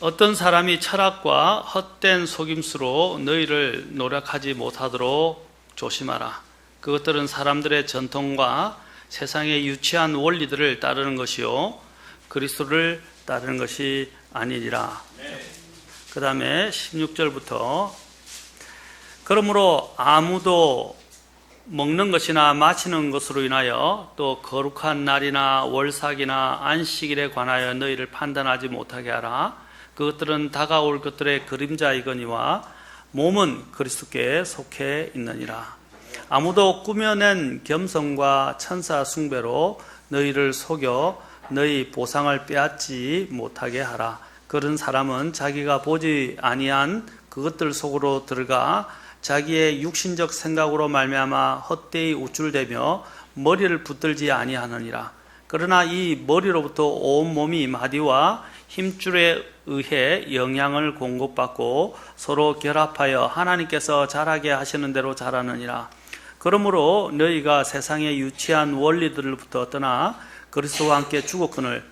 어떤 사람이 철학과 헛된 속임수로 너희를 노력하지 못하도록 조심하라. 그것들은 사람들의 전통과 세상의 유치한 원리들을 따르는 것이요 그리스도를 따르는 것이 아니니라. 그 다음에 16절부터 그러므로 아무도 먹는 것이나 마시는 것으로 인하여 또 거룩한 날이나 월삭이나 안식일에 관하여 너희를 판단하지 못하게 하라. 그것들은 다가올 것들의 그림자이거니와 몸은 그리스도께 속해 있느니라. 아무도 꾸며낸 겸손과 천사 숭배로 너희를 속여 너희 보상을 빼앗지 못하게 하라. 그런 사람은 자기가 보지 아니한 그것들 속으로 들어가 자기의 육신적 생각으로 말미암아 헛되이 우쭐대며 머리를 붙들지 아니하느니라. 그러나 이 머리로부터 온 몸이 마디와 힘줄에 의해 영양을 공급받고 서로 결합하여 하나님께서 자라게 하시는 대로 자라느니라. 그러므로 너희가 세상의 유치한 원리들로부터 떠나 그리스도와 함께 죽었거늘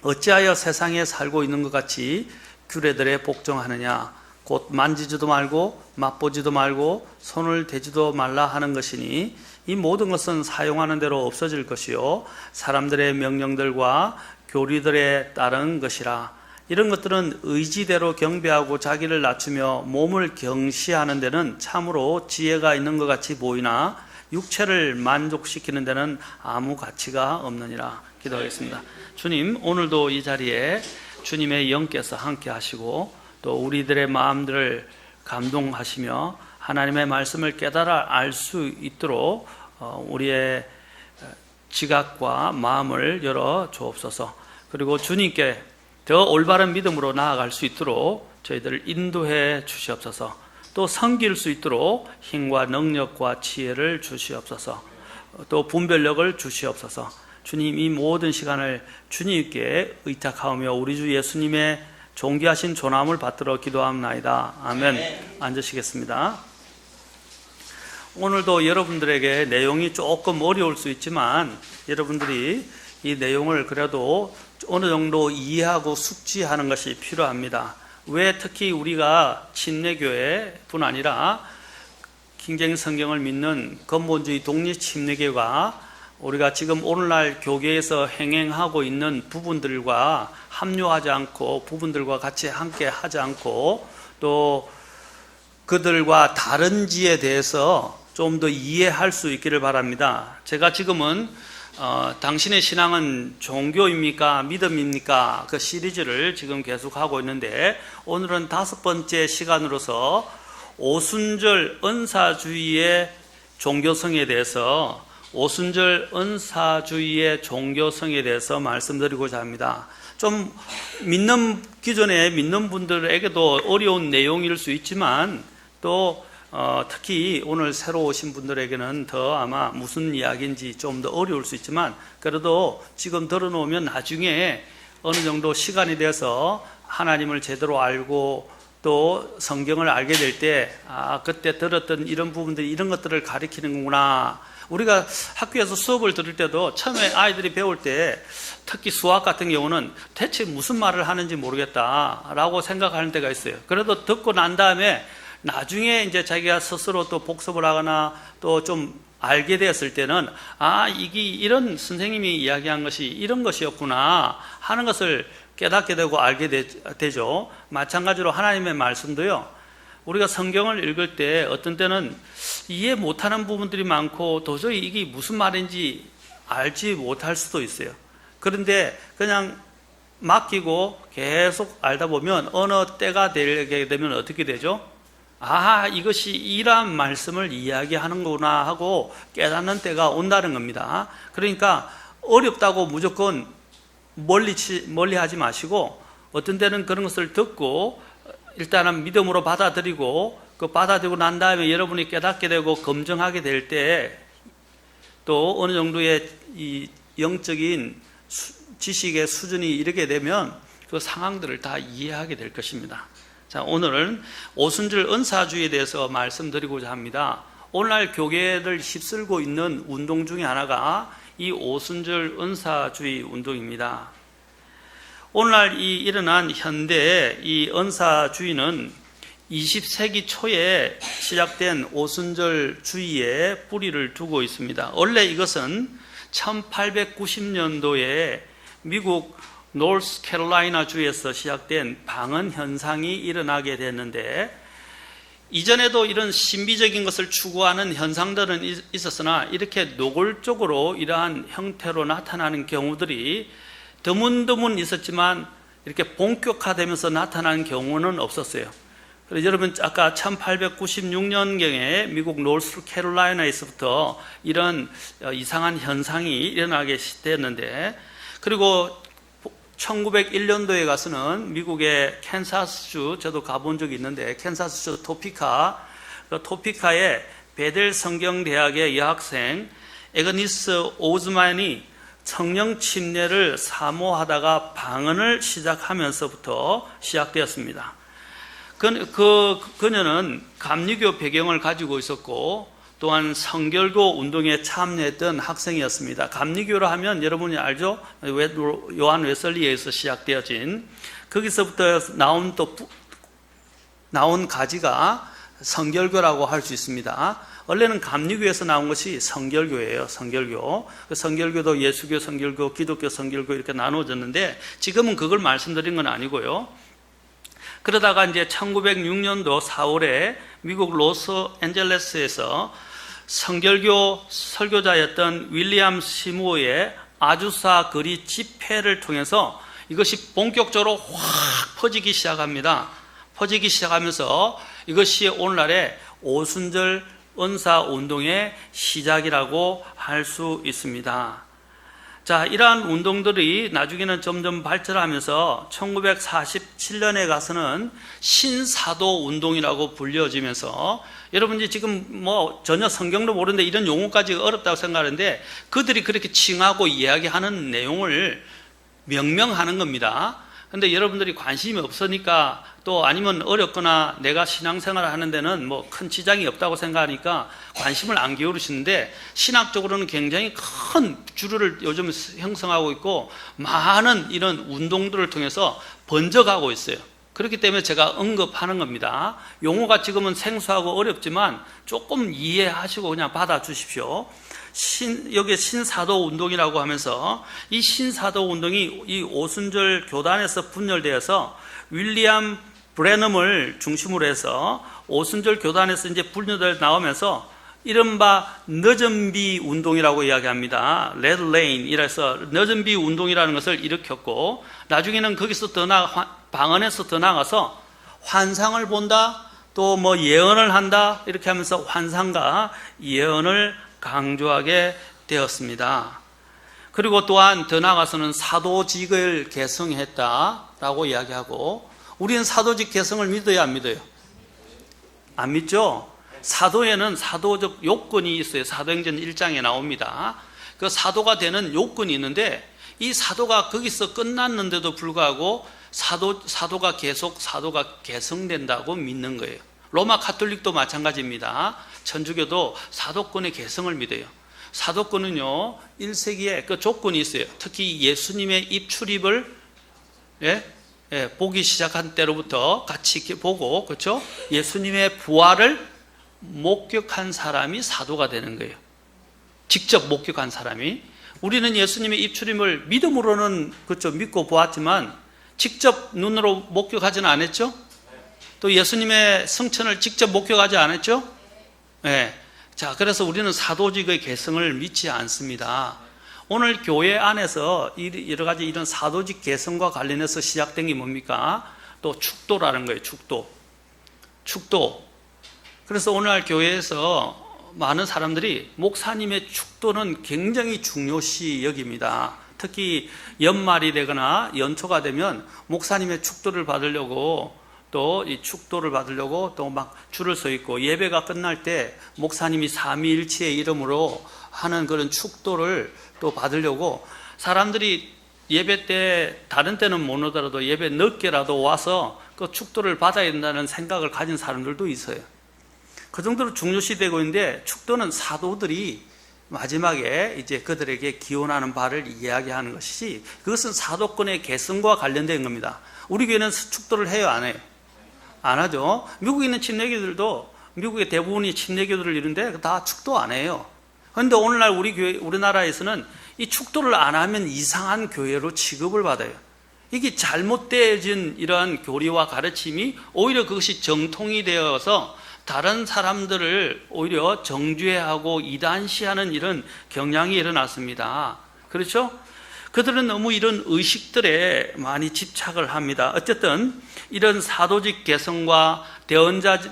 어찌하여 세상에 살고 있는 것 같이 규례들에 복종하느냐. 곧 만지지도 말고 맛보지도 말고 손을 대지도 말라 하는 것이니 이 모든 것은 사용하는 대로 없어질 것이요 사람들의 명령들과 교리들에 따른 것이라. 이런 것들은 의지대로 경배하고 자기를 낮추며 몸을 경시하는 데는 참으로 지혜가 있는 것 같이 보이나 육체를 만족시키는 데는 아무 가치가 없느니라. 기도하겠습니다. 주님, 오늘도 이 자리에 주님의 영께서 함께 하시고 또 우리들의 마음들을 감동하시며 하나님의 말씀을 깨달아 알 수 있도록 우리의 지각과 마음을 열어 주옵소서. 그리고 주님께 더 올바른 믿음으로 나아갈 수 있도록 저희들을 인도해 주시옵소서. 또 섬길 수 있도록 힘과 능력과 지혜를 주시옵소서. 또 분별력을 주시옵소서. 주님, 이 모든 시간을 주님께 의탁하며 우리 주 예수님의 존귀하신 존함을 받들어 기도합나이다. 아멘. 앉으시겠습니다. 오늘도 여러분들에게 내용이 조금 어려울 수 있지만 여러분들이 이 내용을 그래도 어느 정도 이해하고 숙지하는 것이 필요합니다. 왜 특히 우리가 침례교회뿐 아니라 킹제임스 성경을 믿는 근본주의 독립침례교가 우리가 지금 오늘날 교계에서 행행하고 있는 부분들과 합류하지 않고 부분들과 같이 함께 하지 않고 또 그들과 다른지에 대해서 좀 더 이해할 수 있기를 바랍니다. 제가 지금은 당신의 신앙은 종교입니까? 믿음입니까? 그 시리즈를 지금 계속하고 있는데 오늘은 5번째 시간으로서 오순절 은사주의의 종교성에 대해서 오순절 은사주의의 종교성에 대해서 말씀드리고자 합니다. 좀 기존에 믿는 분들에게도 어려운 내용일 수 있지만 또 특히 오늘 새로 오신 분들에게는 더 아마 무슨 이야기인지 좀 더 어려울 수 있지만 그래도 지금 들어놓으면 나중에 어느 정도 시간이 돼서 하나님을 제대로 알고 또 성경을 알게 될 때 그때 들었던 이런 부분들이 이런 것들을 가리키는구나. 우리가 학교에서 수업을 들을 때도 처음에 아이들이 배울 때 특히 수학 같은 경우는 대체 무슨 말을 하는지 모르겠다라고 생각하는 때가 있어요. 그래도 듣고 난 다음에 나중에 이제 자기가 스스로 또 복습을 하거나 또 좀 알게 되었을 때는 이게 이런 선생님이 이야기한 것이 이런 것이었구나 하는 것을 깨닫게 되고 알게 되죠. 마찬가지로 하나님의 말씀도요. 우리가 성경을 읽을 때 어떤 때는 이해 못하는 부분들이 많고 도저히 이게 무슨 말인지 알지 못할 수도 있어요. 그런데 그냥 맡기고 계속 알다 보면 어느 때가 되게 되면 어떻게 되죠? 이것이 이러한 말씀을 이야기하는구나 하고 깨닫는 때가 온다는 겁니다. 그러니까 어렵다고 무조건 멀리 하지 마시고 어떤 때는 그런 것을 듣고 일단은 믿음으로 받아들이고 그 받아들이고 난 다음에 여러분이 깨닫게 되고 검증하게 될 때 또 어느 정도의 이 영적인 지식의 수준이 이르게 되면 그 상황들을 다 이해하게 될 것입니다. 자, 오늘은 오순절 은사주의에 대해서 말씀드리고자 합니다. 오늘날 교계를 휩쓸고 있는 운동 중에 하나가 이 오순절 은사주의 운동입니다. 오늘날 이 일어난 현대의 이 은사주의는 20세기 초에 시작된 오순절주의에 뿌리를 두고 있습니다. 원래 이것은 1890년도에 미국 노스캐롤라이나 주에서 시작된 방언 현상이 일어나게 됐는데, 이전에도 이런 신비적인 것을 추구하는 현상들은 있었으나 이렇게 노골적으로 이러한 형태로 나타나는 경우들이 드문드문 있었지만 이렇게 본격화되면서 나타나는 경우는 없었어요. 그래서 여러분 아까 1896년경에 미국 노스캐롤라이나에서부터 이런 이상한 현상이 일어나게 됐는데, 그리고 1901년도에 가서는 미국의 캔사스주, 저도 가본 적이 있는데 캔사스주 토피카의 베델 성경대학의 여학생 에그니스 오즈만이 성령 침례를 사모하다가 방언을 시작하면서부터 시작되었습니다. 그녀는 감리교 배경을 가지고 있었고 또한 성결교 운동에 참여했던 학생이었습니다. 감리교로 하면 여러분이 알죠? 요한 웨슬리에서 시작되어진, 거기서부터 나온 가지가 성결교라고 할 수 있습니다. 원래는 감리교에서 나온 것이 성결교예요. 성결교. 성결교도 예수교, 성결교, 기독교, 성결교 이렇게 나누어졌는데 지금은 그걸 말씀드린 건 아니고요. 그러다가 이제 1906년도 4월에 미국 로스앤젤레스에서 성결교 설교자였던 윌리엄 시무어의 아주사 거리 집회를 통해서 이것이 본격적으로 확 퍼지기 시작합니다. 퍼지기 시작하면서 이것이 오늘날의 오순절 은사운동의 시작이라고 할 수 있습니다. 자, 이러한 운동들이 나중에는 점점 발전하면서 1947년에 가서는 신사도 운동이라고 불려지면서, 여러분이 지금 전혀 성경도 모르는데 이런 용어까지 어렵다고 생각하는데 그들이 그렇게 칭하고 이야기하는 내용을 명명하는 겁니다. 근데 여러분들이 관심이 없으니까, 또 아니면 어렵거나 내가 신앙생활을 하는 데는 큰 지장이 없다고 생각하니까 관심을 안 기울이시는데, 신학적으로는 굉장히 큰 주류를 요즘 형성하고 있고 많은 이런 운동들을 통해서 번져가고 있어요. 그렇기 때문에 제가 언급하는 겁니다. 용어가 지금은 생소하고 어렵지만 조금 이해하시고 그냥 받아주십시오. 여기 신사도 운동이라고 하면서, 이 신사도 운동이 이 오순절 교단에서 분열되어서 윌리엄 브레넘을 중심으로 해서 오순절 교단에서 이제 분열되어 나오면서 이른바 늦은 비 운동이라고 이야기합니다. 레드 레인 이라서 늦은 비 운동이라는 것을 일으켰고, 나중에는 거기서 방언에서 더 나가서 환상을 본다, 또 예언을 한다, 이렇게 하면서 환상과 예언을 강조하게 되었습니다. 그리고 또한 더 나아가서는 사도직을 계승했다라고 이야기하고, 우리는 사도직 계승을 믿어야 안 믿어요? 안 믿죠? 사도에는 사도적 요건이 있어요. 사도행전 1장에 나옵니다. 그 사도가 되는 요건이 있는데, 이 사도가 거기서 끝났는데도 불구하고 사도가 계승된다고 믿는 거예요. 로마 카톨릭도 마찬가지입니다. 천주교도 사도권의 계승을 믿어요. 사도권은요, 1세기에 그 조건이 있어요. 특히 예수님의 입출입을 보기 시작한 때로부터 같이 보고, 그렇죠? 예수님의 부활을 목격한 사람이 사도가 되는 거예요. 직접 목격한 사람이. 우리는 예수님의 입출임을 믿음으로는 그렇죠, 믿고 보았지만 직접 눈으로 목격하지는 않았죠? 또 예수님의 승천을 직접 목격하지 않았죠? 네. 자, 그래서 우리는 사도직의 계승을 믿지 않습니다. 오늘 교회 안에서 여러 가지 이런 사도직 계승과 관련해서 시작된 게 뭡니까? 또 축도라는 거예요. 축도. 그래서 오늘날 교회에서 많은 사람들이 목사님의 축도는 굉장히 중요시 여깁니다. 특히 연말이 되거나 연초가 되면 목사님의 축도를 받으려고, 또 이 축도를 받으려고 또 막 줄을 서 있고, 예배가 끝날 때 목사님이 삼위일체의 이름으로 하는 그런 축도를 또 받으려고 사람들이 예배 때, 다른 때는 못 오더라도 예배 늦게라도 와서 그 축도를 받아야 된다는 생각을 가진 사람들도 있어요. 그 정도로 중요시되고 있는데, 축도는 사도들이 마지막에 이제 그들에게 기원하는 바를 이야기하는 것이지, 그것은 사도권의 계승과 관련된 겁니다. 우리 교회는 축도를 해요, 안 해요? 안 하죠. 미국에 있는 침례교들도 미국의 대부분이 침례교들을 이루는데 다 축도 안 해요. 그런데 오늘날 우리나라에서는 이 축도를 안 하면 이상한 교회로 취급을 받아요. 이게 잘못되어진 이러한 교리와 가르침이 오히려 그것이 정통이 되어서 다른 사람들을 오히려 정죄하고 이단시하는 이런 경향이 일어났습니다. 그렇죠? 그들은 너무 이런 의식들에 많이 집착을 합니다. 어쨌든 이런 사도직 개성과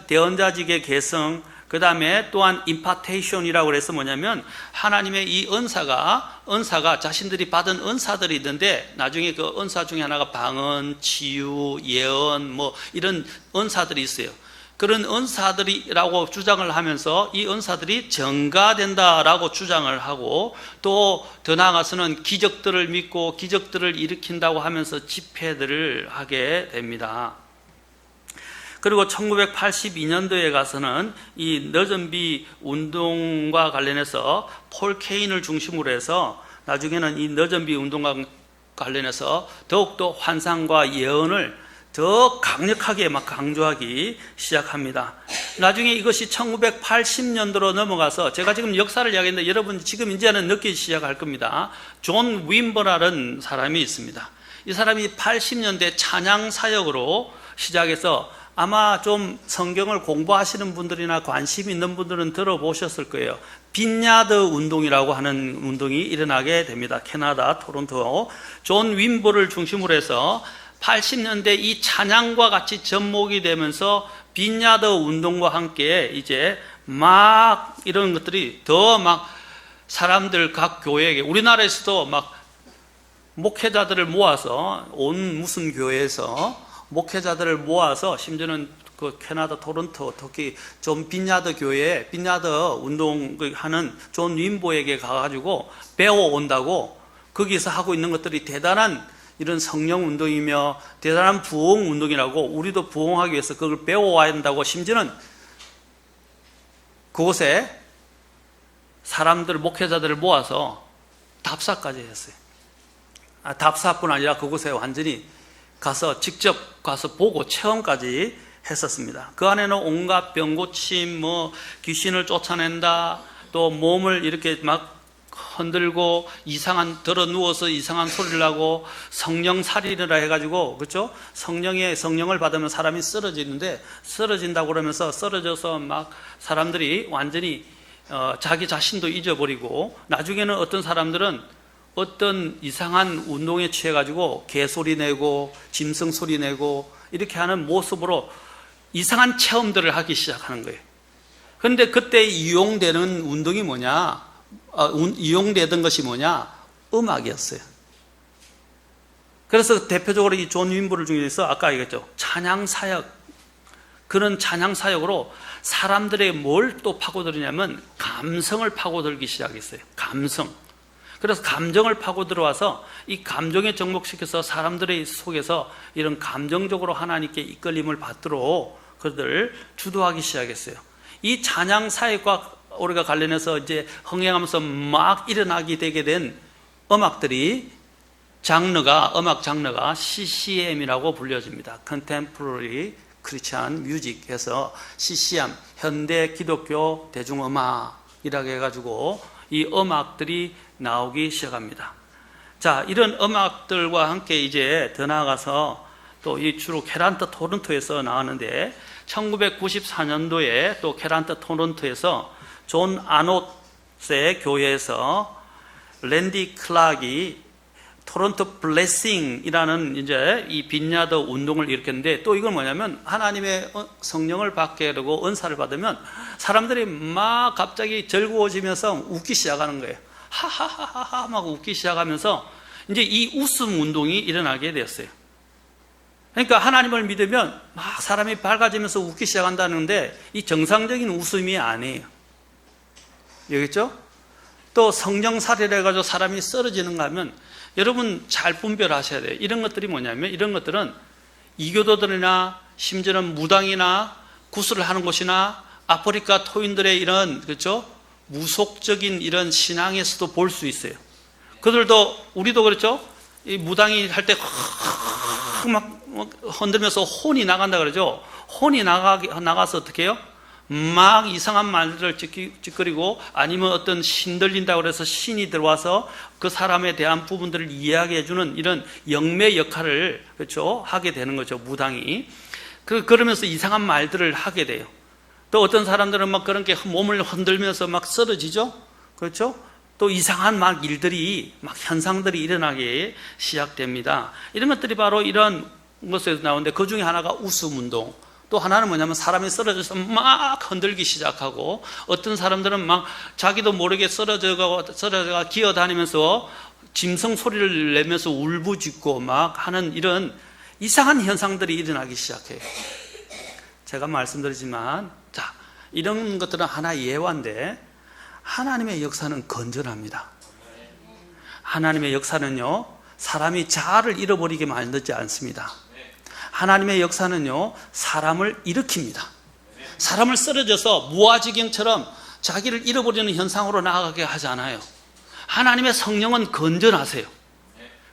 대언자직의 개성, 그 다음에 또한 임파테이션이라고 그래서 뭐냐면 하나님의 이 은사가 자신들이 받은 은사들이 있는데 나중에 그 은사 중에 하나가 방언, 치유, 예언 뭐 이런 은사들이 있어요. 그런 은사들이라고 주장을 하면서 이 은사들이 증가된다라고 주장을 하고 또 더 나아가서는 기적들을 믿고 기적들을 일으킨다고 하면서 집회들을 하게 됩니다. 그리고 1982년도에 가서는 이 너전비 운동과 관련해서 폴 케인을 중심으로 해서 나중에는 이 너전비 운동과 관련해서 더욱더 환상과 예언을 더 강력하게 막 강조하기 시작합니다. 나중에 이것이 1980년도로 넘어가서 제가 지금 역사를 이야기했는데 여러분 지금 이제는 느끼기 시작할 겁니다. 존 윈버라는 사람이 있습니다. 이 사람이 80년대 찬양 사역으로 시작해서 아마 좀 성경을 공부하시는 분들이나 관심 있는 분들은 들어보셨을 거예요. 빈야드 운동이라고 하는 운동이 일어나게 됩니다. 캐나다 토론토 존 윈버를 중심으로 해서 80년대 이 찬양과 같이 접목이 되면서 빈야드 운동과 함께 이제 막 이런 것들이 더 막 사람들 각 교회에게 우리나라에서도 막 목회자들을 모아서 온 무슨 교회에서 목회자들을 모아서 심지어는 그 캐나다 토론토 특히 존 빈야드 교회에 빈야드 운동하는 존 윈보에게 가가지고 배워온다고 거기서 하고 있는 것들이 대단한 이런 성령 운동이며 대단한 부흥 운동이라고 우리도 부흥하기 위해서 그걸 배워와야 한다고 심지어는 그곳에 사람들 목회자들을 모아서 답사까지 했어요. 답사뿐 아니라 그곳에 완전히 가서 직접 가서 보고 체험까지 했었습니다. 그 안에는 온갖 병고침, 뭐 귀신을 쫓아낸다, 또 몸을 이렇게 막 흔들고 들어 누워서 이상한 소리를 하고 성령 살인이라 해가지고 그렇죠? 성령을 받으면 사람이 쓰러지는데 쓰러진다고 그러면서 쓰러져서 막 사람들이 완전히 자기 자신도 잊어버리고 나중에는 어떤 사람들은 어떤 이상한 운동에 취해가지고 개소리 내고 짐승 소리 내고 이렇게 하는 모습으로 이상한 체험들을 하기 시작하는 거예요. 그런데 그때 이용되는 운동이 뭐냐? 이용되던 것이 뭐냐? 음악이었어요. 그래서 대표적으로 이 존 윈보를 중에서 아까 얘기했죠. 찬양 사역. 그런 찬양 사역으로 사람들의 뭘 또 파고들냐면 감성을 파고들기 시작했어요. 감성. 그래서 감정을 파고들어와서 이 감정에 접목시켜서 사람들의 속에서 이런 감정적으로 하나님께 이끌림을 받도록 그들을 주도하기 시작했어요. 이 찬양 사역과 우리가 관련해서 이제 흥행하면서 막 일어나게 되게 된 음악들이 음악 장르가 CCM이라고 불려집니다. Contemporary Christian Music 해서 CCM, 현대 기독교 대중음악이라고 해가지고 이 음악들이 나오기 시작합니다. 자, 이런 음악들과 함께 이제 더 나아가서 또 이 주로 캐란트 토론토에서 나왔는데 1994년도에 또 캐란트 토론토에서 존 아노트의 교회에서 랜디 클락이 토론토 블레싱이라는 이제 이 빈야드 운동을 일으켰는데 또 이건 뭐냐면 하나님의 성령을 받게 되고 은사를 받으면 사람들이 막 갑자기 즐거워지면서 웃기 시작하는 거예요. 하하하하 막 웃기 시작하면서 이제 이 웃음 운동이 일어나게 되었어요. 그러니까 하나님을 믿으면 막 사람이 밝아지면서 웃기 시작한다는데 이 정상적인 웃음이 아니에요. 알겠죠? 또 성령 살해를 해가지고 사람이 쓰러지는가 하면 여러분 잘 분별하셔야 돼요. 이런 것들이 뭐냐면 이런 것들은 이교도들이나 심지어는 무당이나 구슬을 하는 곳이나 아프리카 토인들의 이런 그렇죠? 무속적인 이런 신앙에서도 볼 수 있어요. 그들도, 우리도 그렇죠? 이 무당이 할 때 막 흔들면서 혼이 나간다 그러죠? 혼이 나가서 어떻게 해요? 막 이상한 말들을 찌끄리고 아니면 어떤 신 들린다고 그래서 신이 들어와서 그 사람에 대한 부분들을 이야기해 주는 이런 영매 역할을, 그렇죠? 하게 되는 거죠, 무당이. 그러면서 이상한 말들을 하게 돼요. 또 어떤 사람들은 막 그렇게 몸을 흔들면서 막 쓰러지죠? 그렇죠? 또 이상한 막 일들이, 막 현상들이 일어나게 시작됩니다. 이런 것들이 바로 이런 것에서 나오는데, 그 중에 하나가 웃음 운동. 또 하나는 뭐냐면 사람이 쓰러져서 막 흔들기 시작하고, 어떤 사람들은 막 자기도 모르게 쓰러져가 기어다니면서 짐승 소리를 내면서 울부짖고 막 하는 이런 이상한 현상들이 일어나기 시작해요. 제가 말씀드리지만, 자, 이런 것들은 하나의 예화인데, 하나님의 역사는 건전합니다. 하나님의 역사는요, 사람이 자아를 잃어버리게 만들지 않습니다. 하나님의 역사는요, 사람을 일으킵니다. 사람을 쓰러져서 무아지경처럼 자기를 잃어버리는 현상으로 나아가게 하지 않아요. 하나님의 성령은 건전하세요.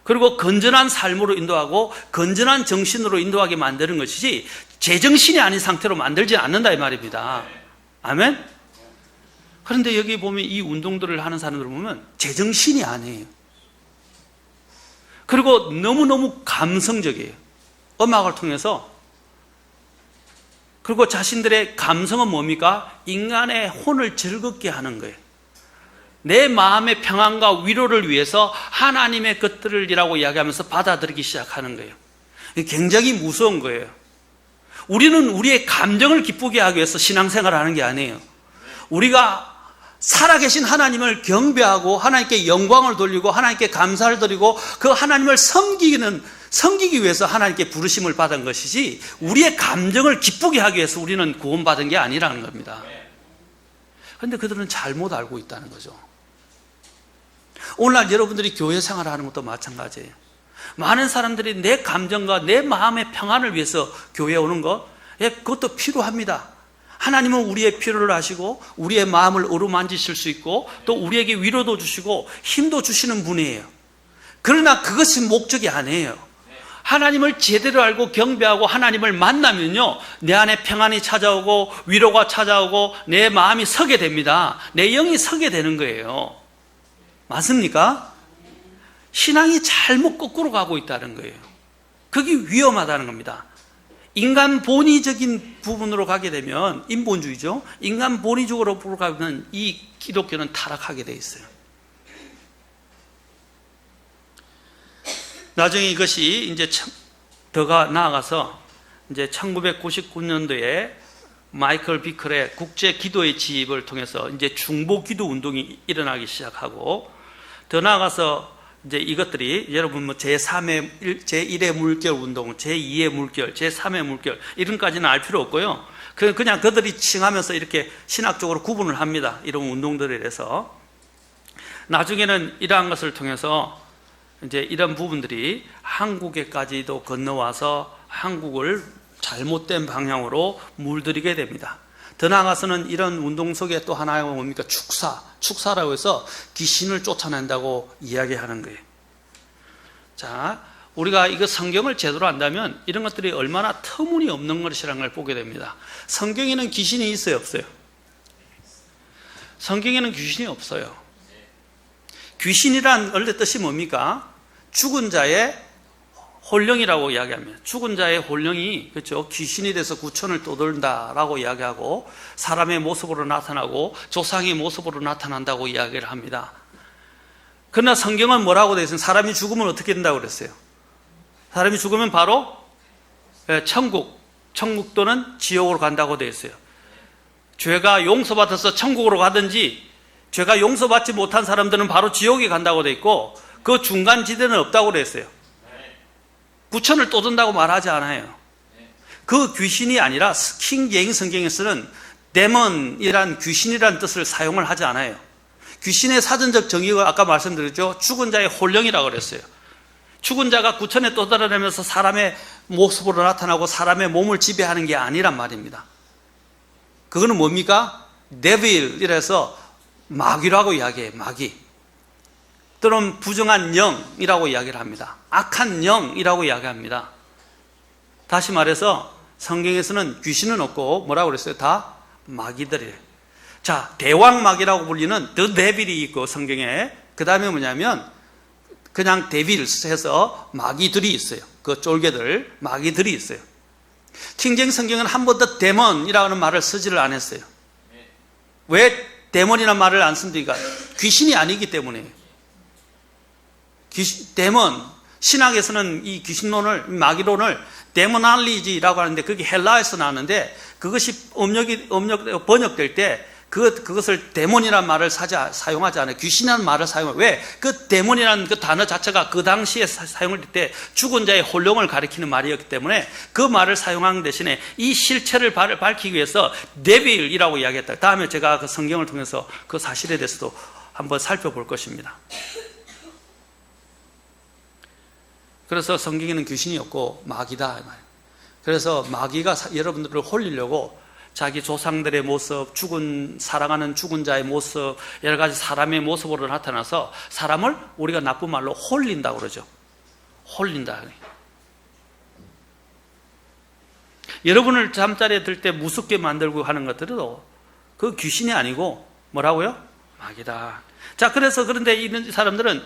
그리고 건전한 삶으로 인도하고 건전한 정신으로 인도하게 만드는 것이지 제정신이 아닌 상태로 만들지 않는다 이 말입니다. 아멘? 그런데 여기 보면 이 운동들을 하는 사람들을 보면 제정신이 아니에요. 그리고 너무너무 감성적이에요. 음악을 통해서. 그리고 자신들의 감성은 뭡니까? 인간의 혼을 즐겁게 하는 거예요. 내 마음의 평안과 위로를 위해서 하나님의 것들이라고 이야기하면서 받아들이기 시작하는 거예요. 굉장히 무서운 거예요. 우리는 우리의 감정을 기쁘게 하기 위해서 신앙생활을 하는 게 아니에요. 우리가 살아계신 하나님을 경배하고 하나님께 영광을 돌리고 하나님께 감사를 드리고 그 하나님을 섬기기 위해서 하나님께 부르심을 받은 것이지, 우리의 감정을 기쁘게 하기 위해서 우리는 구원받은 게 아니라는 겁니다. 그런데 그들은 잘못 알고 있다는 거죠. 오늘날 여러분들이 교회 생활을 하는 것도 마찬가지예요. 많은 사람들이 내 감정과 내 마음의 평안을 위해서 교회에 오는 것, 그것도 필요합니다. 하나님은 우리의 필요를 아시고 우리의 마음을 어루만지실 수 있고 또 우리에게 위로도 주시고 힘도 주시는 분이에요. 그러나 그것이 목적이 아니에요. 하나님을 제대로 알고 경배하고 하나님을 만나면요, 내 안에 평안이 찾아오고 위로가 찾아오고 내 마음이 서게 됩니다. 내 영이 서게 되는 거예요. 맞습니까? 신앙이 잘못 거꾸로 가고 있다는 거예요. 그게 위험하다는 겁니다. 인간 본의적인 부분으로 가게 되면, 인본주의죠. 인간 본의적으로 가면 이 기독교는 타락하게 돼 있어요. 나중에 이것이 이제 더 나아가서 이제 1999년도에 마이클 비클의 국제 기도의 지입을 통해서 이제 중보 기도 운동이 일어나기 시작하고, 더 나아가서 이제 이것들이 여러분 뭐 제1의 물결 운동, 제2의 물결, 제3의 물결 이런까지는 알 필요 없고요. 그냥 그들이 칭하면서 이렇게 신학적으로 구분을 합니다. 이런 운동들에 대해서. 나중에는 이러한 것을 통해서 이제 이런 부분들이 한국에까지도 건너와서 한국을 잘못된 방향으로 물들이게 됩니다. 더 나아가서는 이런 운동 속에 또 하나가 뭡니까? 축사라고 해서 귀신을 쫓아낸다고 이야기하는 거예요. 자, 우리가 이거 성경을 제대로 안다면 이런 것들이 얼마나 터무니없는 것이라는 걸 보게 됩니다. 성경에는 귀신이 있어요, 없어요? 성경에는 귀신이 없어요. 귀신이란 원래 뜻이 뭡니까? 죽은 자의 홀령이라고 이야기합니다. 죽은 자의 홀령이, 그렇죠, 귀신이 돼서 구천을 떠돌다라고 이야기하고 사람의 모습으로 나타나고 조상의 모습으로 나타난다고 이야기를 합니다. 그러나 성경은 뭐라고 되어 있어요? 사람이 죽으면 어떻게 된다고 그랬어요? 사람이 죽으면 바로 천국 또는 지옥으로 간다고 되어 있어요. 죄가 용서받아서 천국으로 가든지 죄가 용서받지 못한 사람들은 바로 지옥에 간다고 되어 있고, 그 중간 지대는 없다고 되어 있어요. 구천을 떠든다고 말하지 않아요. 그 귀신이 아니라 킹 제임스 성경에서는 데몬이란 귀신이란 뜻을 사용을 하지 않아요. 귀신의 사전적 정의가 아까 말씀드렸죠. 죽은 자의 홀령이라고 그랬어요. 죽은 자가 구천에 떠돌아다니면서 사람의 모습으로 나타나고 사람의 몸을 지배하는 게 아니란 말입니다. 그거는 뭡니까? 데빌이라서 마귀라고 이야기해요. 마귀. 또는 부정한 영이라고 이야기를 합니다. 악한 영이라고 이야기합니다. 다시 말해서 성경에서는 귀신은 없고 뭐라고 그랬어요? 다 마귀들이에요. 자, 대왕마귀라고 불리는 The Devil이 있고 성경에, 그 다음에 뭐냐면 그냥 데빌스 해서 마귀들이 있어요. 그 쫄개들, 마귀들이 있어요. 킹제임스 성경은 한 번도 데몬이라는 말을 쓰지를 않았어요. 왜 데몬이라는 말을 안 씁니까? 귀신이 아니기 때문에. 데몬, 신학에서는 이 귀신론을, 마귀론을 데모날리지라고 하는데 그게 헬라에서 나왔는데, 그것이 번역될 때 그것을 데몬이라는 말을 사용하지 않아요. 귀신이라는 말을 사용해요. 왜? 그 데몬이라는 그 단어 자체가 그 당시에 사용할 때 죽은 자의 혼령을 가리키는 말이었기 때문에 그 말을 사용하는 대신에 이 실체를 밝히기 위해서 데빌이라고 이야기했다. 다음에 제가 그 성경을 통해서 그 사실에 대해서도 한번 살펴볼 것입니다. 그래서 성경에는 귀신이 없고 마귀다. 그래서 마귀가 여러분들을 홀리려고 자기 조상들의 모습, 사랑하는 죽은 자의 모습, 여러 가지 사람의 모습으로 나타나서 사람을 우리가 나쁜 말로 홀린다고 그러죠. 홀린다. 여러분을 잠자리에 들 때 무섭게 만들고 하는 것들도 그 귀신이 아니고 뭐라고요? 마귀다. 자, 그런데 이런 사람들은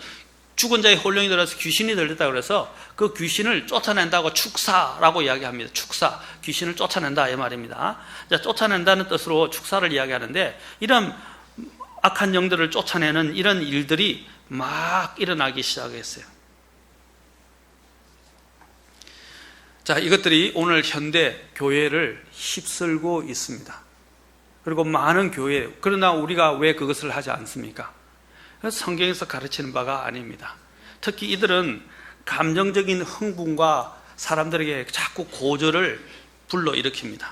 죽은 자의 혼령이 들어서 귀신이 들렸다 그래서 그 귀신을 쫓아낸다고 축사라고 이야기합니다. 축사, 귀신을 쫓아낸다 이 말입니다. 자, 쫓아낸다는 뜻으로 축사를 이야기하는데, 이런 악한 영들을 쫓아내는 이런 일들이 막 일어나기 시작했어요. 자, 이것들이 오늘 현대 교회를 휩쓸고 있습니다. 그리고 많은 교회, 그러나 우리가 왜 그것을 하지 않습니까? 성경에서 가르치는 바가 아닙니다. 특히 이들은 감정적인 흥분과 사람들에게 자꾸 고절을 불러일으킵니다.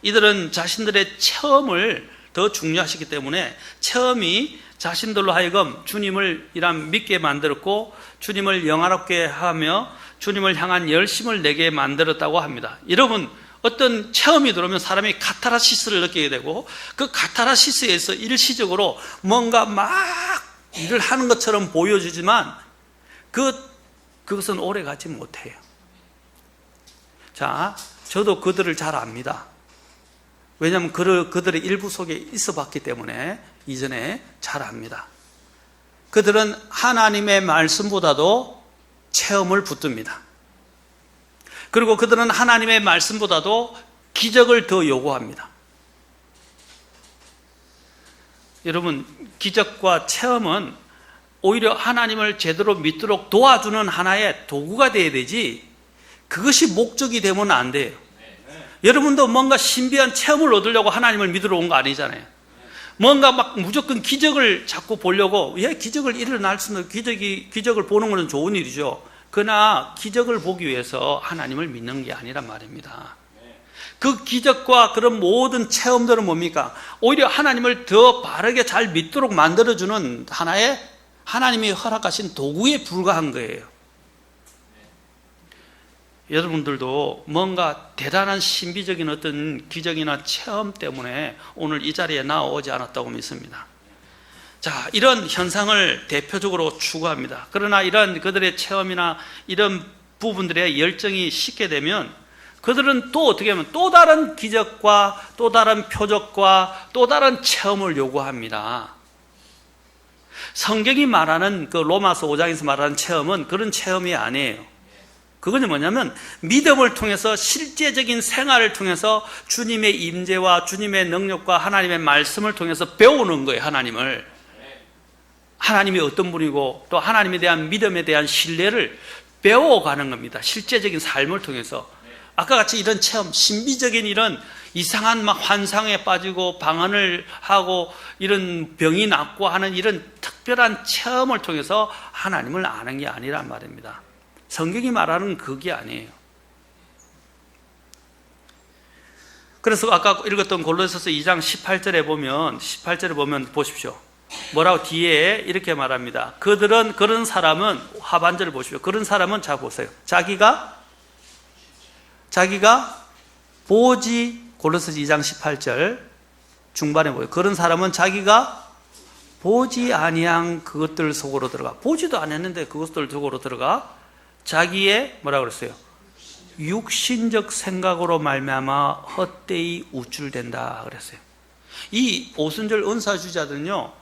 이들은 자신들의 체험을 더 중요하시기 때문에 체험이 자신들로 하여금 주님을 믿게 만들었고 주님을 영화롭게 하며 주님을 향한 열심을 내게 만들었다고 합니다. 여러분, 어떤 체험이 들어오면 사람이 카타르시스를 느끼게 되고 그 카타르시스에서 일시적으로 뭔가 막 일을 하는 것처럼 보여지지만 그것은 오래 가지 못해요. 자, 저도 그들을 잘 압니다. 왜냐하면 그들의 일부 속에 있어 봤기 때문에 이전에 잘 압니다. 그들은 하나님의 말씀보다도 체험을 붙듭니다. 그리고 그들은 하나님의 말씀보다도 기적을 더 요구합니다. 여러분, 기적과 체험은 오히려 하나님을 제대로 믿도록 도와주는 하나의 도구가 되어야 되지, 그것이 목적이 되면 안 돼요. 여러분도 뭔가 신비한 체험을 얻으려고 하나님을 믿으러 온 거 아니잖아요. 뭔가 막 무조건 기적을 자꾸 보려고, 기적을 일어날 수는, 기적을 보는 것은 좋은 일이죠. 그러나 기적을 보기 위해서 하나님을 믿는 게 아니란 말입니다. 그 기적과 그런 모든 체험들은 뭡니까? 오히려 하나님을 더 바르게 잘 믿도록 만들어주는 하나의 하나님이 허락하신 도구에 불과한 거예요. 여러분들도 뭔가 대단한 신비적인 어떤 기적이나 체험 때문에 오늘 이 자리에 나오지 않았다고 믿습니다. 자, 이런 현상을 대표적으로 추구합니다. 그러나 이런 그들의 체험이나 이런 부분들의 열정이 식게 되면 그들은 또 어떻게 하면 또 다른 기적과 또 다른 표적과 또 다른 체험을 요구합니다. 성경이 말하는 그 로마서 5장에서 말하는 체험은 그런 체험이 아니에요. 그건 뭐냐면 믿음을 통해서 실제적인 생활을 통해서 주님의 임재와 주님의 능력과 하나님의 말씀을 통해서 배우는 거예요. 하나님이 어떤 분이고 또 하나님에 대한 믿음에 대한 신뢰를 배워가는 겁니다. 실제적인 삶을 통해서. 아까 같이 이런 체험, 신비적인 이런 이상한 막 환상에 빠지고 방언을 하고 이런 병이 낫고 하는 이런 특별한 체험을 통해서 하나님을 아는 게 아니란 말입니다. 성경이 말하는 그게 아니에요. 그래서 아까 읽었던 골로새서 2장 18절에 보면 보십시오. 뭐라고 뒤에 이렇게 말합니다. 그런 사람은, 하반절을 보십시오. 그런 사람은, 자 보세요. 자기가 보지, 골로새서 2장 18절 중반에 보여요. 그런 사람은 자기가 보지 아니한 그것들 속으로 들어가. 보지도 않았는데 그것들 속으로 들어가 자기의 뭐라 그랬어요? 육신적 생각으로 말미암아 헛되이 우쭐댄다 그랬어요. 이 오순절 은사주자들은요,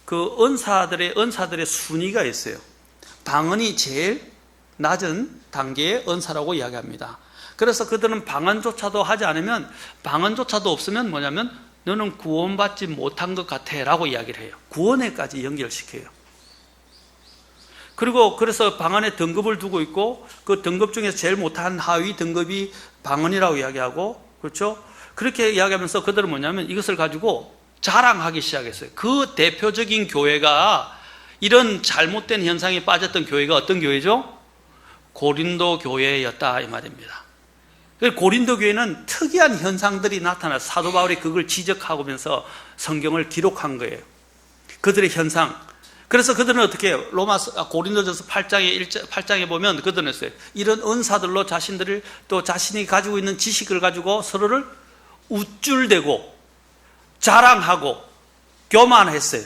그 은사들의 순위가 있어요. 방언이 제일 낮은 단계의 은사라고 이야기합니다. 그래서 그들은 방언조차도 하지 않으면, 방언조차도 없으면 뭐냐면 너는 구원받지 못한 것 같아 라고 이야기를 해요. 구원에까지 연결시켜요. 그리고 그래서 방언에 등급을 두고 있고, 그 등급 중에서 제일 못한 하위 등급이 방언이라고 이야기하고, 그렇죠? 그렇게 이야기하면서 그들은 뭐냐면 이것을 가지고 자랑하기 시작했어요. 그 대표적인 교회가, 이런 잘못된 현상에 빠졌던 교회가 어떤 교회죠? 고린도 교회였다 이 말입니다. 고린도 교회는 특이한 현상들이 나타나서 사도 바울이 그걸 지적하면서 성경을 기록한 거예요. 그들의 현상. 그래서 그들은 어떻게 해요? 고린도전서 8장에 보면 그들은 했어요. 이런 은사들로 자신들을, 또 자신이 가지고 있는 지식을 가지고 서로를 우쭐대고 자랑하고 교만했어요.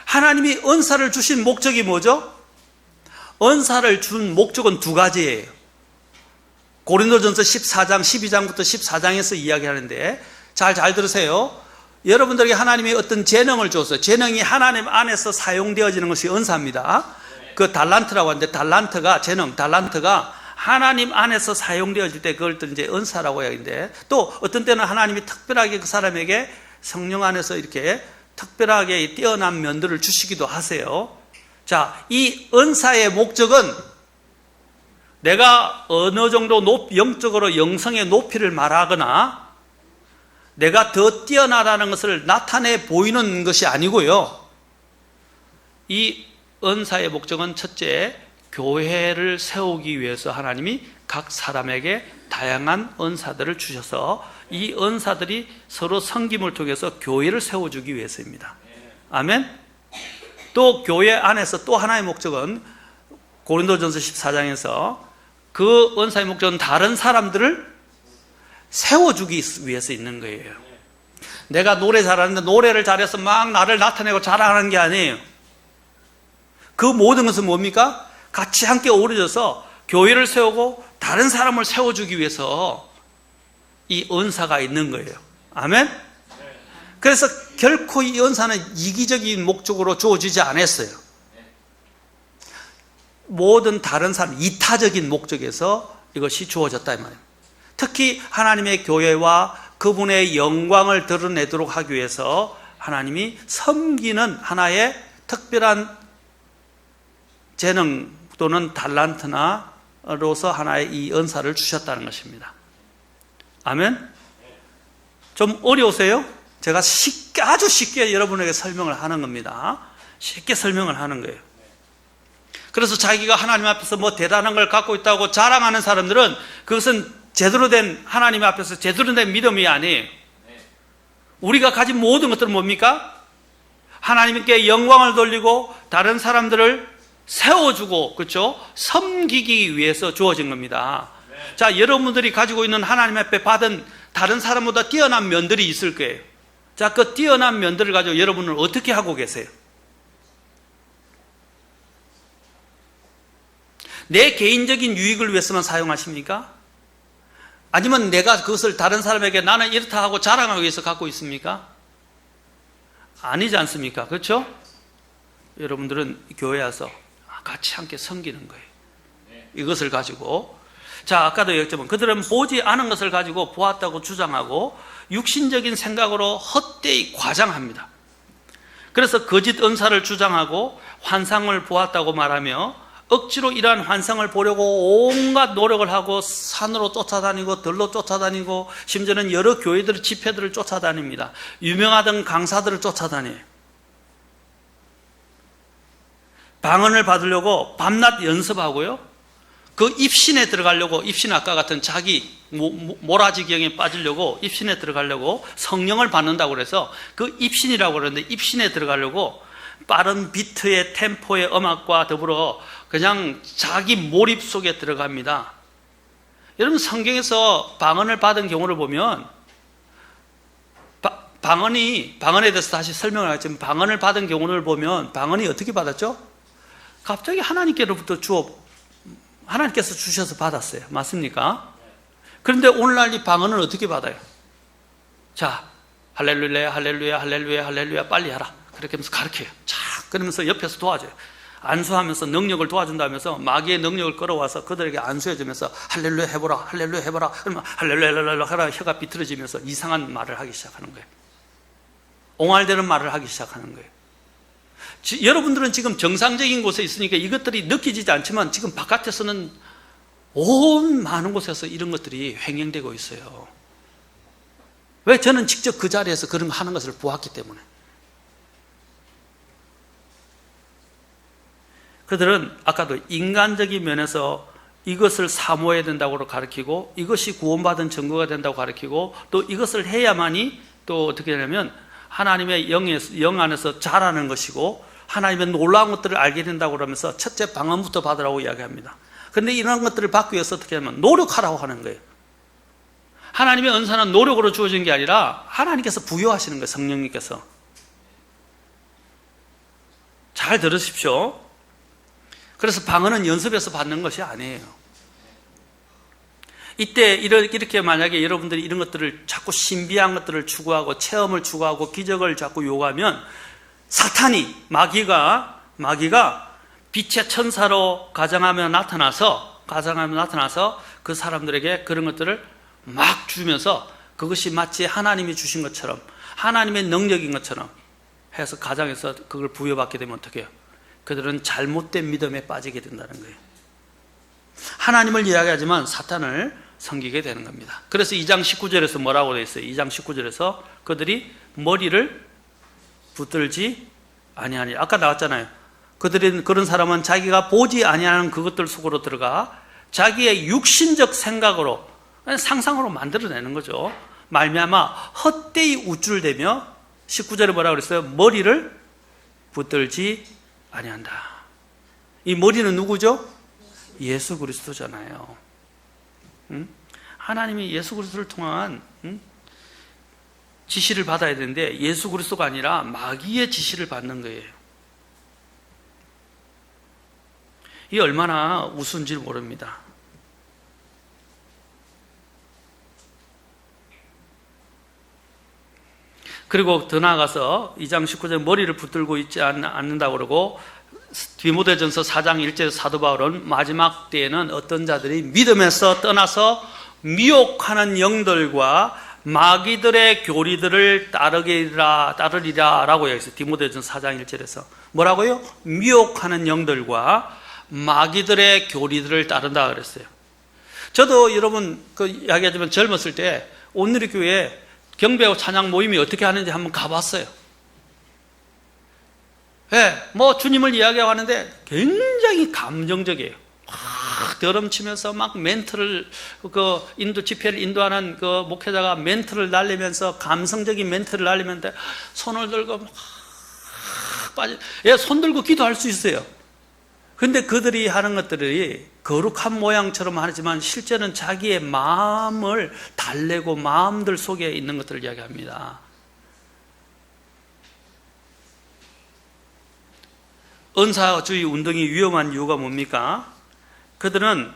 하나님이 은사를 주신 목적이 뭐죠? 은사를 준 목적은 두 가지예요. 고린도전서 14장, 12장부터 14장에서 이야기하는데 잘 들으세요. 여러분들에게 하나님이 어떤 재능을 줬어요. 재능이 하나님 안에서 사용되어지는 것이 은사입니다. 그 달란트라고 하는데, 달란트가 하나님 안에서 사용되어질 때 그걸 또 이제 은사라고 이야기하는데, 또 어떤 때는 하나님이 특별하게 그 사람에게 성령 안에서 이렇게 특별하게 뛰어난 면들을 주시기도 하세요. 자, 이 은사의 목적은 내가 어느 정도 영적으로 영성의 높이를 말하거나 내가 더 뛰어나다는 것을 나타내 보이는 것이 아니고요. 이 은사의 목적은 첫째, 교회를 세우기 위해서 하나님이 각 사람에게 다양한 은사들을 주셔서 이 은사들이 서로 섬김을 통해서 교회를 세워주기 위해서입니다. 아멘. 또 교회 안에서 또 하나의 목적은 고린도전서 14장에서 그 은사의 목적은 다른 사람들을 세워주기 위해서 있는 거예요. 내가 노래 잘하는데 노래를 잘해서 막 나를 나타내고 자랑하는 게 아니에요. 그 모든 것은 뭡니까? 같이 함께 어우러져서 교회를 세우고 다른 사람을 세워주기 위해서 이 은사가 있는 거예요. 아멘? 그래서 결코 이 은사는 이기적인 목적으로 주어지지 않았어요. 모든 다른 사람, 이타적인 목적에서 이것이 주어졌다 이 말이에요. 특히 하나님의 교회와 그분의 영광을 드러내도록 하기 위해서 하나님이 섬기는 하나의 특별한 재능 또는 달란트나로서 하나의 이 은사를 주셨다는 것입니다. 아멘? 좀 어려우세요? 제가 아주 쉽게 여러분에게 설명을 하는 겁니다. 쉽게 설명을 하는 거예요. 그래서 자기가 하나님 앞에서 뭐 대단한 걸 갖고 있다고 자랑하는 사람들은 그것은 제대로 된 하나님 앞에서 제대로 된 믿음이 아니에요. 우리가 가진 모든 것들은 뭡니까? 하나님께 영광을 돌리고 다른 사람들을 세워주고, 그렇죠? 섬기기 위해서 주어진 겁니다. 자, 여러분들이 가지고 있는 하나님 앞에 받은 다른 사람보다 뛰어난 면들이 있을 거예요. 자, 그 뛰어난 면들을 가지고 여러분은 어떻게 하고 계세요? 내 개인적인 유익을 위해서만 사용하십니까? 아니면 내가 그것을 다른 사람에게 나는 이렇다 하고 자랑하기 위해서 갖고 있습니까? 아니지 않습니까? 그렇죠? 여러분들은 교회에 와서 같이 함께 섬기는 거예요. 이것을 가지고. 자, 아까도 얘기했지만 그들은 보지 않은 것을 가지고 보았다고 주장하고 육신적인 생각으로 헛되이 과장합니다. 그래서 거짓 은사를 주장하고 환상을 보았다고 말하며 억지로 이러한 환상을 보려고 온갖 노력을 하고 산으로 쫓아다니고 들로 쫓아다니고 심지어는 여러 교회들 집회들을 쫓아다닙니다. 유명하던 강사들을 쫓아다녀요. 방언을 받으려고 밤낮 연습하고요. 그 입신에 들어가려고, 입신 아까 같은 자기 모라지경에 빠지려고 입신에 들어가려고 성령을 받는다고 그래서 그 입신이라고 그러는데 입신에 들어가려고 빠른 비트의 템포의 음악과 더불어 그냥 자기 몰입 속에 들어갑니다. 여러분 성경에서 방언을 받은 경우를 보면 방언에 대해서 다시 설명을 하겠지만, 방언을 받은 경우를 보면 방언이 어떻게 받았죠? 갑자기 하나님께로부터 하나님께서 주셔서 받았어요. 맞습니까? 그런데 오늘날 이 방언은 어떻게 받아요? 자, 할렐루야, 할렐루야, 할렐루야, 할렐루야, 빨리 하라. 그렇게 하면서 가르쳐요. 자, 그러면서 옆에서 도와줘요. 안수하면서 능력을 도와준다면서 마귀의 능력을 끌어와서 그들에게 안수해주면서 할렐루야 해보라, 할렐루야 해보라. 그러면 할렐루야, 할렐루야 하라, 혀가 비틀어지면서 이상한 말을 하기 시작하는 거예요. 옹알대는 말을 하기 시작하는 거예요. 여러분들은 지금 정상적인 곳에 있으니까 이것들이 느껴지지 않지만 지금 바깥에서는 온 많은 곳에서 이런 것들이 횡행되고 있어요. 왜? 저는 직접 그 자리에서 그런 거 하는 것을 보았기 때문에. 그들은 아까도 인간적인 면에서 이것을 사모해야 된다고 가르치고, 이것이 구원받은 증거가 된다고 가르치고, 또 이것을 해야만이 또 어떻게 되냐면 하나님의 영 안에서 자라는 것이고 하나님의 놀라운 것들을 알게 된다고 그러면서 첫째 방언부터 받으라고 이야기합니다. 그런데 이런 것들을 받기 위해서 어떻게 하면 노력하라고 하는 거예요. 하나님의 은사는 노력으로 주어진 게 아니라 하나님께서 부여하시는 거예요. 성령님께서. 잘 들으십시오. 그래서 방언은 연습해서 받는 것이 아니에요. 이때 이렇게 만약에 여러분들이 이런 것들을 자꾸 신비한 것들을 추구하고 체험을 추구하고 기적을 자꾸 요구하면 사탄이 마귀가 빛의 천사로 가정하며 나타나서 그 사람들에게 그런 것들을 막 주면서 그것이 마치 하나님이 주신 것처럼 하나님의 능력인 것처럼 해서 가정에서 그걸 부여받게 되면 어떻게 해요? 그들은 잘못된 믿음에 빠지게 된다는 거예요. 하나님을 이야기하지만 사탄을 섬기게 되는 겁니다. 그래서 2장 19절에서 뭐라고 되어 있어요? 2장 19절에서 그들이 머리를 붙들지 아니하니. 아까 나왔잖아요. 그런 사람은 자기가 보지 아니하는 그것들 속으로 들어가 자기의 육신적 생각으로, 상상으로 만들어내는 거죠. 말미암아 헛되이 우쭐대며 19절에 뭐라고 그랬어요? 머리를 붙들지 아니한다. 이 머리는 누구죠? 예수 그리스도잖아요. 하나님이 예수 그리스도를 통한 지시를 받아야 되는데 예수 그리스도가 아니라 마귀의 지시를 받는 거예요. 이게 얼마나 우스운지 모릅니다. 그리고 더 나아가서 2장 19절 머리를 붙들고 있지 않는다고 그러고, 디모데전서 4장 1절에서 사도 바울은 마지막 때에는 어떤 자들이 믿음에서 떠나서 미혹하는 영들과 마귀들의 교리들을 따르리라 라고 얘기했어요. 디모데전서 4장 1절에서 뭐라고요? 미혹하는 영들과 마귀들의 교리들을 따른다 그랬어요. 저도 여러분 이야기하자면 젊었을 때 온누리교회 경배하고 찬양 모임이 어떻게 하는지 한번 가봤어요. 뭐 주님을 이야기하고 하는데 굉장히 감정적이에요. 막 드럼치면서 막 멘트를 집회를 인도하는 그 목회자가 멘트를 날리면서 감성적인 멘트를 날리면서 손을 들고 막 손 들고 기도할 수 있어요. 근데 그들이 하는 것들이 거룩한 모양처럼 하지만 실제는 자기의 마음을 달래고 마음들 속에 있는 것들을 이야기합니다. 은사주의 운동이 위험한 이유가 뭡니까? 그들은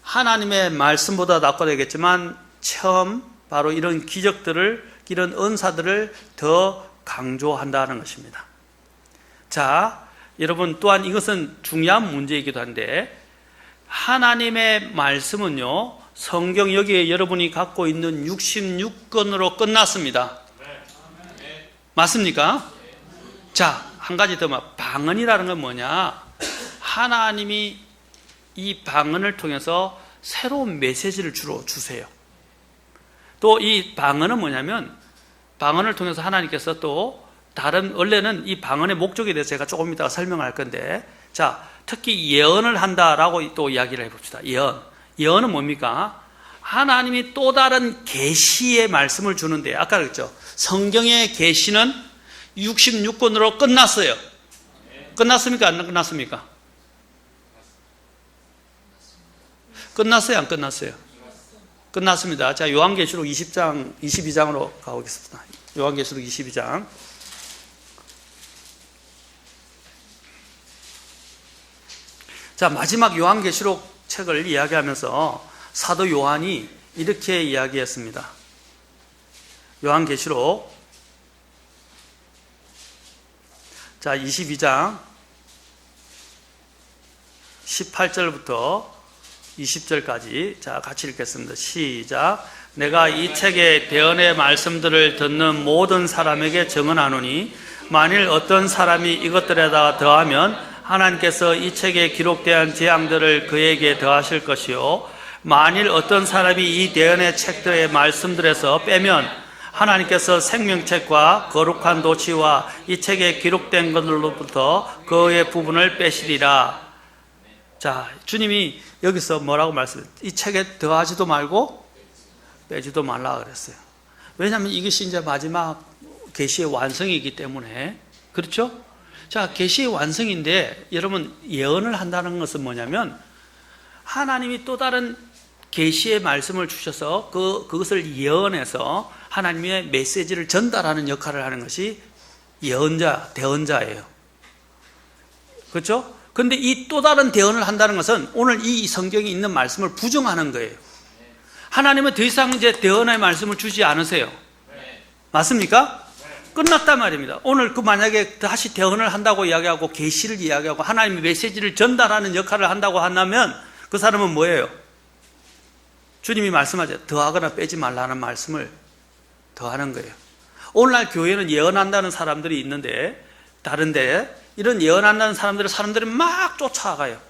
하나님의 말씀보다 낫고 되겠지만 처음 바로 이런 기적들을, 이런 은사들을 더 강조한다는 것입니다. 자, 여러분 또한 이것은 중요한 문제이기도 한데, 하나님의 말씀은요, 성경 여기에 여러분이 갖고 있는 66권으로 끝났습니다. 맞습니까? 자, 한 가지 더 방언이라는 건 뭐냐? 하나님이 이 방언을 통해서 새로운 메시지를 주로 주세요. 또 이 방언은 뭐냐면, 방언을 통해서 하나님께서 또 원래는 이 방언의 목적에 대해서 제가 조금 이따가 설명할 건데, 자, 특히 예언을 한다라고 또 이야기를 해봅시다. 예언은 뭡니까? 하나님이 또 다른 계시의 말씀을 주는데, 아까 그랬죠. 성경의 계시는 66권으로 끝났어요. 끝났습니까? 안 끝났습니까? 끝났어요? 안 끝났어요? 끝났습니다. 자, 요한계시록 20장, 22장으로 가보겠습니다. 요한계시록 22장. 자, 마지막 요한계시록 책을 이야기하면서 사도 요한이 이렇게 이야기했습니다. 요한계시록 22장 18절부터 20절까지 같이 읽겠습니다. 시작. 내가 이 책의 대언의 말씀들을 듣는 모든 사람에게 증언하노니 만일 어떤 사람이 이것들에다가 더하면 하나님께서 이 책에 기록된 재앙들을 그에게 더하실 것이요 만일 어떤 사람이 이 대언의 책들의 말씀들에서 빼면 하나님께서 생명책과 거룩한 도치와 이 책에 기록된 것들로부터 그의 부분을 빼시리라. 자, 주님이 여기서 뭐라고 말씀해요? 이 책에 더하지도 말고 빼지도 말라 그랬어요. 왜냐하면 이것이 이제 마지막 계시의 완성이기 때문에. 그렇죠? 자, 계시의 완성인데 여러분 예언을 한다는 것은 뭐냐면 하나님이 또 다른 계시의 말씀을 주셔서 그것을 예언해서 하나님의 메시지를 전달하는 역할을 하는 것이 예언자, 대언자예요. 그렇죠? 근데 이 또 다른 대언을 한다는 것은 오늘 이 성경에 있는 말씀을 부정하는 거예요. 하나님은 더 이상 이제 대언의 말씀을 주지 않으세요. 맞습니까? 끝났단 말입니다. 오늘 만약에 다시 대언을 한다고 이야기하고 계시를 이야기하고 하나님의 메시지를 전달하는 역할을 한다고 한다면 그 사람은 뭐예요? 주님이 말씀하죠. 더하거나 빼지 말라는 말씀을 더하는 거예요. 오늘날 교회는 예언한다는 사람들이 있는데 다른데 이런 예언한다는 사람들이 막 쫓아가요.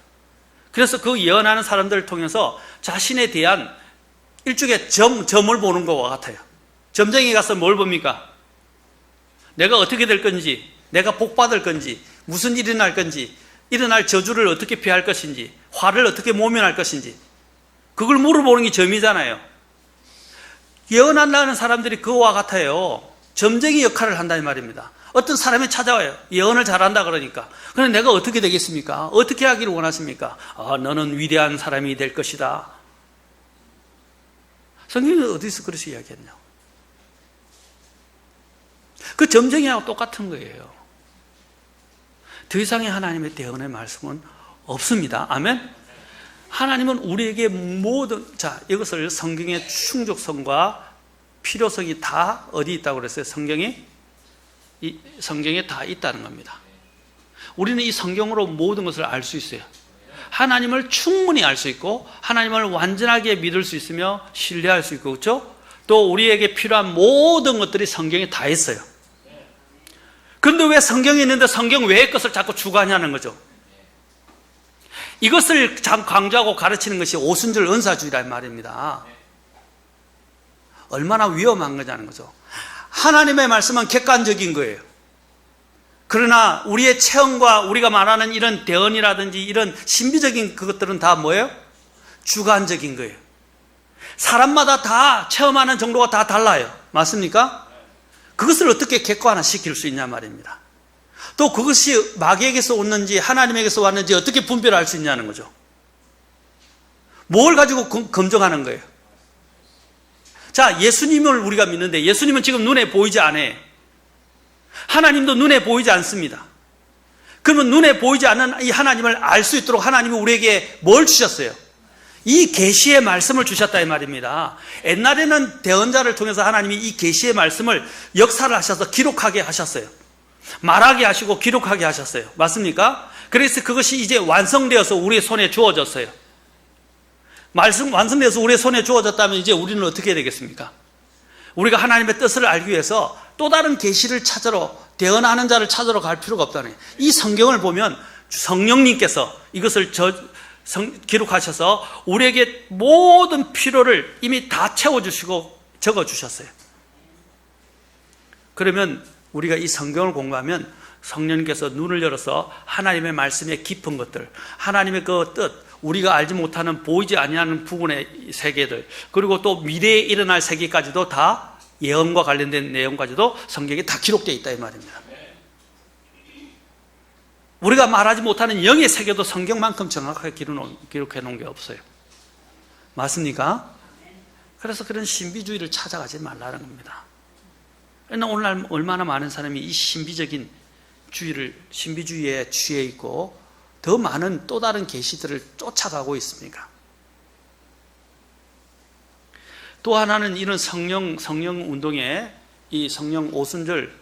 그래서 그 예언하는 사람들을 통해서 자신에 대한 일종의 점을 보는 것과 같아요. 점쟁이 가서 뭘 봅니까? 내가 어떻게 될 건지, 내가 복 받을 건지, 무슨 일이 날 건지, 일어날 저주를 어떻게 피할 것인지, 화를 어떻게 모면할 것인지, 그걸 물어보는 게 점이잖아요. 예언한다는 사람들이 그와 같아요. 점쟁이 역할을 한다는 말입니다. 어떤 사람이 찾아와요. 예언을 잘한다 그러니까. 그런데 내가 어떻게 되겠습니까? 어떻게 하기를 원하십니까? 너는 위대한 사람이 될 것이다. 성경은 어디서 그렇게 이야기했냐고. 그 점쟁이하고 똑같은 거예요. 더 이상의 하나님의 대언의 말씀은 없습니다. 아멘? 하나님은 우리에게 모든, 이것을 성경의 충족성과 필요성이 다 어디 있다고 그랬어요? 성경에 다 있다는 겁니다. 우리는 이 성경으로 모든 것을 알 수 있어요. 하나님을 충분히 알 수 있고 하나님을 완전하게 믿을 수 있으며 신뢰할 수 있고, 그렇죠? 또 우리에게 필요한 모든 것들이 성경에 다 있어요. 그런데 왜 성경이 있는데 성경 외의 것을 자꾸 추구하냐는 거죠. 이것을 강조하고 가르치는 것이 오순절 은사주의란 말입니다. 얼마나 위험한 거냐는 거죠. 하나님의 말씀은 객관적인 거예요. 그러나 우리의 체험과 우리가 말하는 이런 대언이라든지 이런 신비적인 그것들은 다 뭐예요? 주관적인 거예요. 사람마다 다 체험하는 정도가 다 달라요. 맞습니까? 그것을 어떻게 객관화시킬 수 있냐 말입니다. 또 그것이 마귀에게서 왔는지 하나님에게서 왔는지 어떻게 분별할 수 있냐는 거죠. 뭘 가지고 검증하는 거예요? 자, 예수님을 우리가 믿는데 예수님은 지금 눈에 보이지 않아요. 하나님도 눈에 보이지 않습니다. 그러면 눈에 보이지 않는 이 하나님을 알 수 있도록 하나님이 우리에게 뭘 주셨어요? 이 계시의 말씀을 주셨다 이 말입니다. 옛날에는 대언자를 통해서 하나님이 이 계시의 말씀을 역사를 하셔서 기록하게 하셨어요. 말하게 하시고 기록하게 하셨어요. 맞습니까? 그래서 그것이 이제 완성되어서 우리의 손에 주어졌어요. 말씀 완성되어서 우리의 손에 주어졌다면 이제 우리는 어떻게 해야 되겠습니까? 우리가 하나님의 뜻을 알기 위해서 또 다른 계시를 찾으러, 대언하는 자를 찾으러 갈 필요가 없다는 거예요. 이 성경을 보면 성령님께서 이것을 기록하셔서 우리에게 모든 필요를 이미 다 채워주시고 적어주셨어요. 그러면 우리가 이 성경을 공부하면 성령님께서 눈을 열어서 하나님의 말씀의 깊은 것들, 하나님의 그 뜻, 우리가 알지 못하는 보이지 아니하는 부분의 세계들, 그리고 또 미래에 일어날 세계까지도 다 예언과 관련된 내용까지도 성경에 다 기록되어 있다 이 말입니다. 우리가 말하지 못하는 영의 세계도 성경만큼 정확하게 기록해 놓은 게 없어요. 맞습니까? 그래서 그런 신비주의를 찾아가지 말라는 겁니다. 그러나 오늘날 얼마나 많은 사람이 이 신비주의에 취해 있고 더 많은 또 다른 계시들을 쫓아가고 있습니까? 또 하나는 이런 성령 운동에, 이 성령 오순절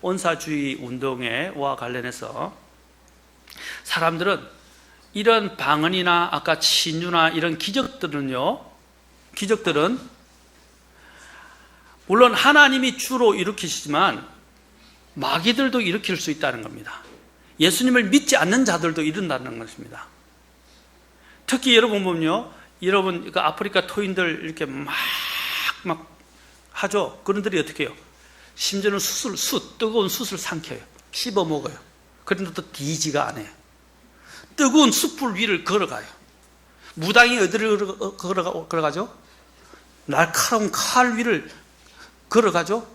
온사주의 운동에와 관련해서 사람들은 이런 방언이나 아까 신유나 이런 기적들은 물론 하나님이 주로 일으키시지만 마귀들도 일으킬 수 있다는 겁니다. 예수님을 믿지 않는 자들도 이룬다는 것입니다. 특히 여러분 보면요, 여러분 그 아프리카 토인들 이렇게 막 하죠. 그런들이 어떻게 해요? 심지어는 뜨거운 숯을 삼켜요. 씹어 먹어요. 그런데 또 뒤지가 안 해요. 뜨거운 숯불 위를 걸어가요. 무당이 어디를 걸어가죠? 날카로운 칼 위를 걸어가죠?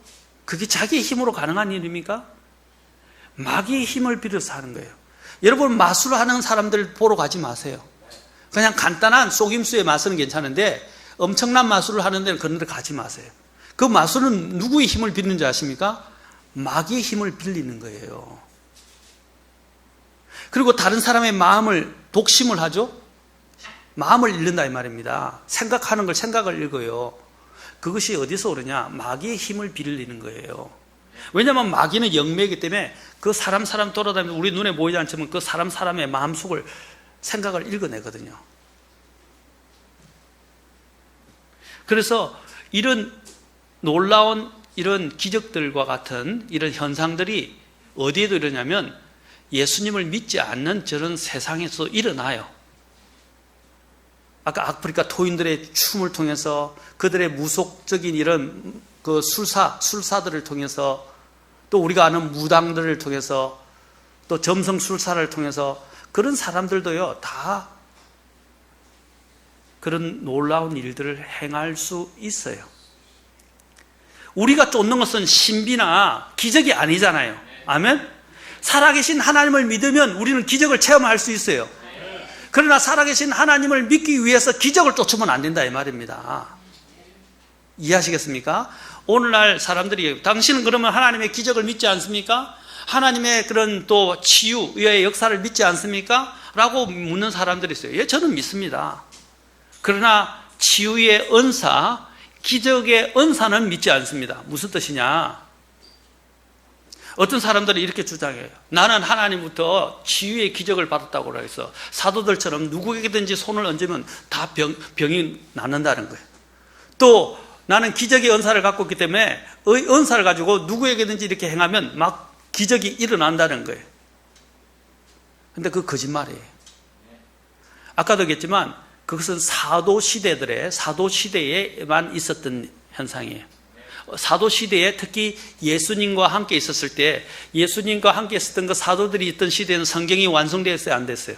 그게 자기의 힘으로 가능한 일입니까? 마귀의 힘을 빌어서 하는 거예요. 여러분, 마술하는 사람들 보러 가지 마세요. 그냥 간단한 속임수의 마술은 괜찮은데 엄청난 마술을 하는 데는 그런 데 가지 마세요. 그 마술은 누구의 힘을 빌리는지 아십니까? 마귀의 힘을 빌리는 거예요. 그리고 다른 사람의 마음을 독심을 하죠? 마음을 읽는다 이 말입니다. 생각하는 걸 생각을 읽어요. 그것이 어디서 오느냐? 마귀의 힘을 빌리는 거예요. 왜냐하면 마귀는 영매이기 때문에 그 사람 돌아다니면서 우리 눈에 보이지 않지만 그 사람의 마음속을 생각을 읽어내거든요. 그래서 이런 놀라운 이런 기적들과 같은 이런 현상들이 어디에도 이러냐면 예수님을 믿지 않는 저런 세상에서 일어나요. 아까 아프리카 토인들의 춤을 통해서 그들의 무속적인 이런 그 술사들을 통해서 또 우리가 아는 무당들을 통해서 또 점성술사를 통해서 그런 사람들도요, 다 그런 놀라운 일들을 행할 수 있어요. 우리가 쫓는 것은 신비나 기적이 아니잖아요. 아멘? 살아계신 하나님을 믿으면 우리는 기적을 체험할 수 있어요. 그러나 살아계신 하나님을 믿기 위해서 기적을 쫓으면 안 된다 이 말입니다. 이해하시겠습니까? 오늘날 사람들이 당신은 그러면 하나님의 기적을 믿지 않습니까? 하나님의 그런 또 치유의 역사를 믿지 않습니까? 라고 묻는 사람들이 있어요. 예, 저는 믿습니다. 그러나 치유의 은사, 기적의 은사는 믿지 않습니다. 무슨 뜻이냐? 어떤 사람들은 이렇게 주장해요. 나는 하나님부터 치유의 기적을 받았다고 해서 사도들처럼 누구에게든지 손을 얹으면 다 병이 낫는다는 거예요. 또 나는 기적의 은사를 갖고 있기 때문에 은사를 가지고 누구에게든지 이렇게 행하면 막 기적이 일어난다는 거예요. 근데 그 거짓말이에요. 아까도 얘기했지만 그것은 사도 시대에만 있었던 현상이에요. 사도 시대에 특히 예수님과 함께 있었을 때 예수님과 함께 있었던 그 사도들이 있던 시대에는 성경이 완성되었어요, 안 됐어요?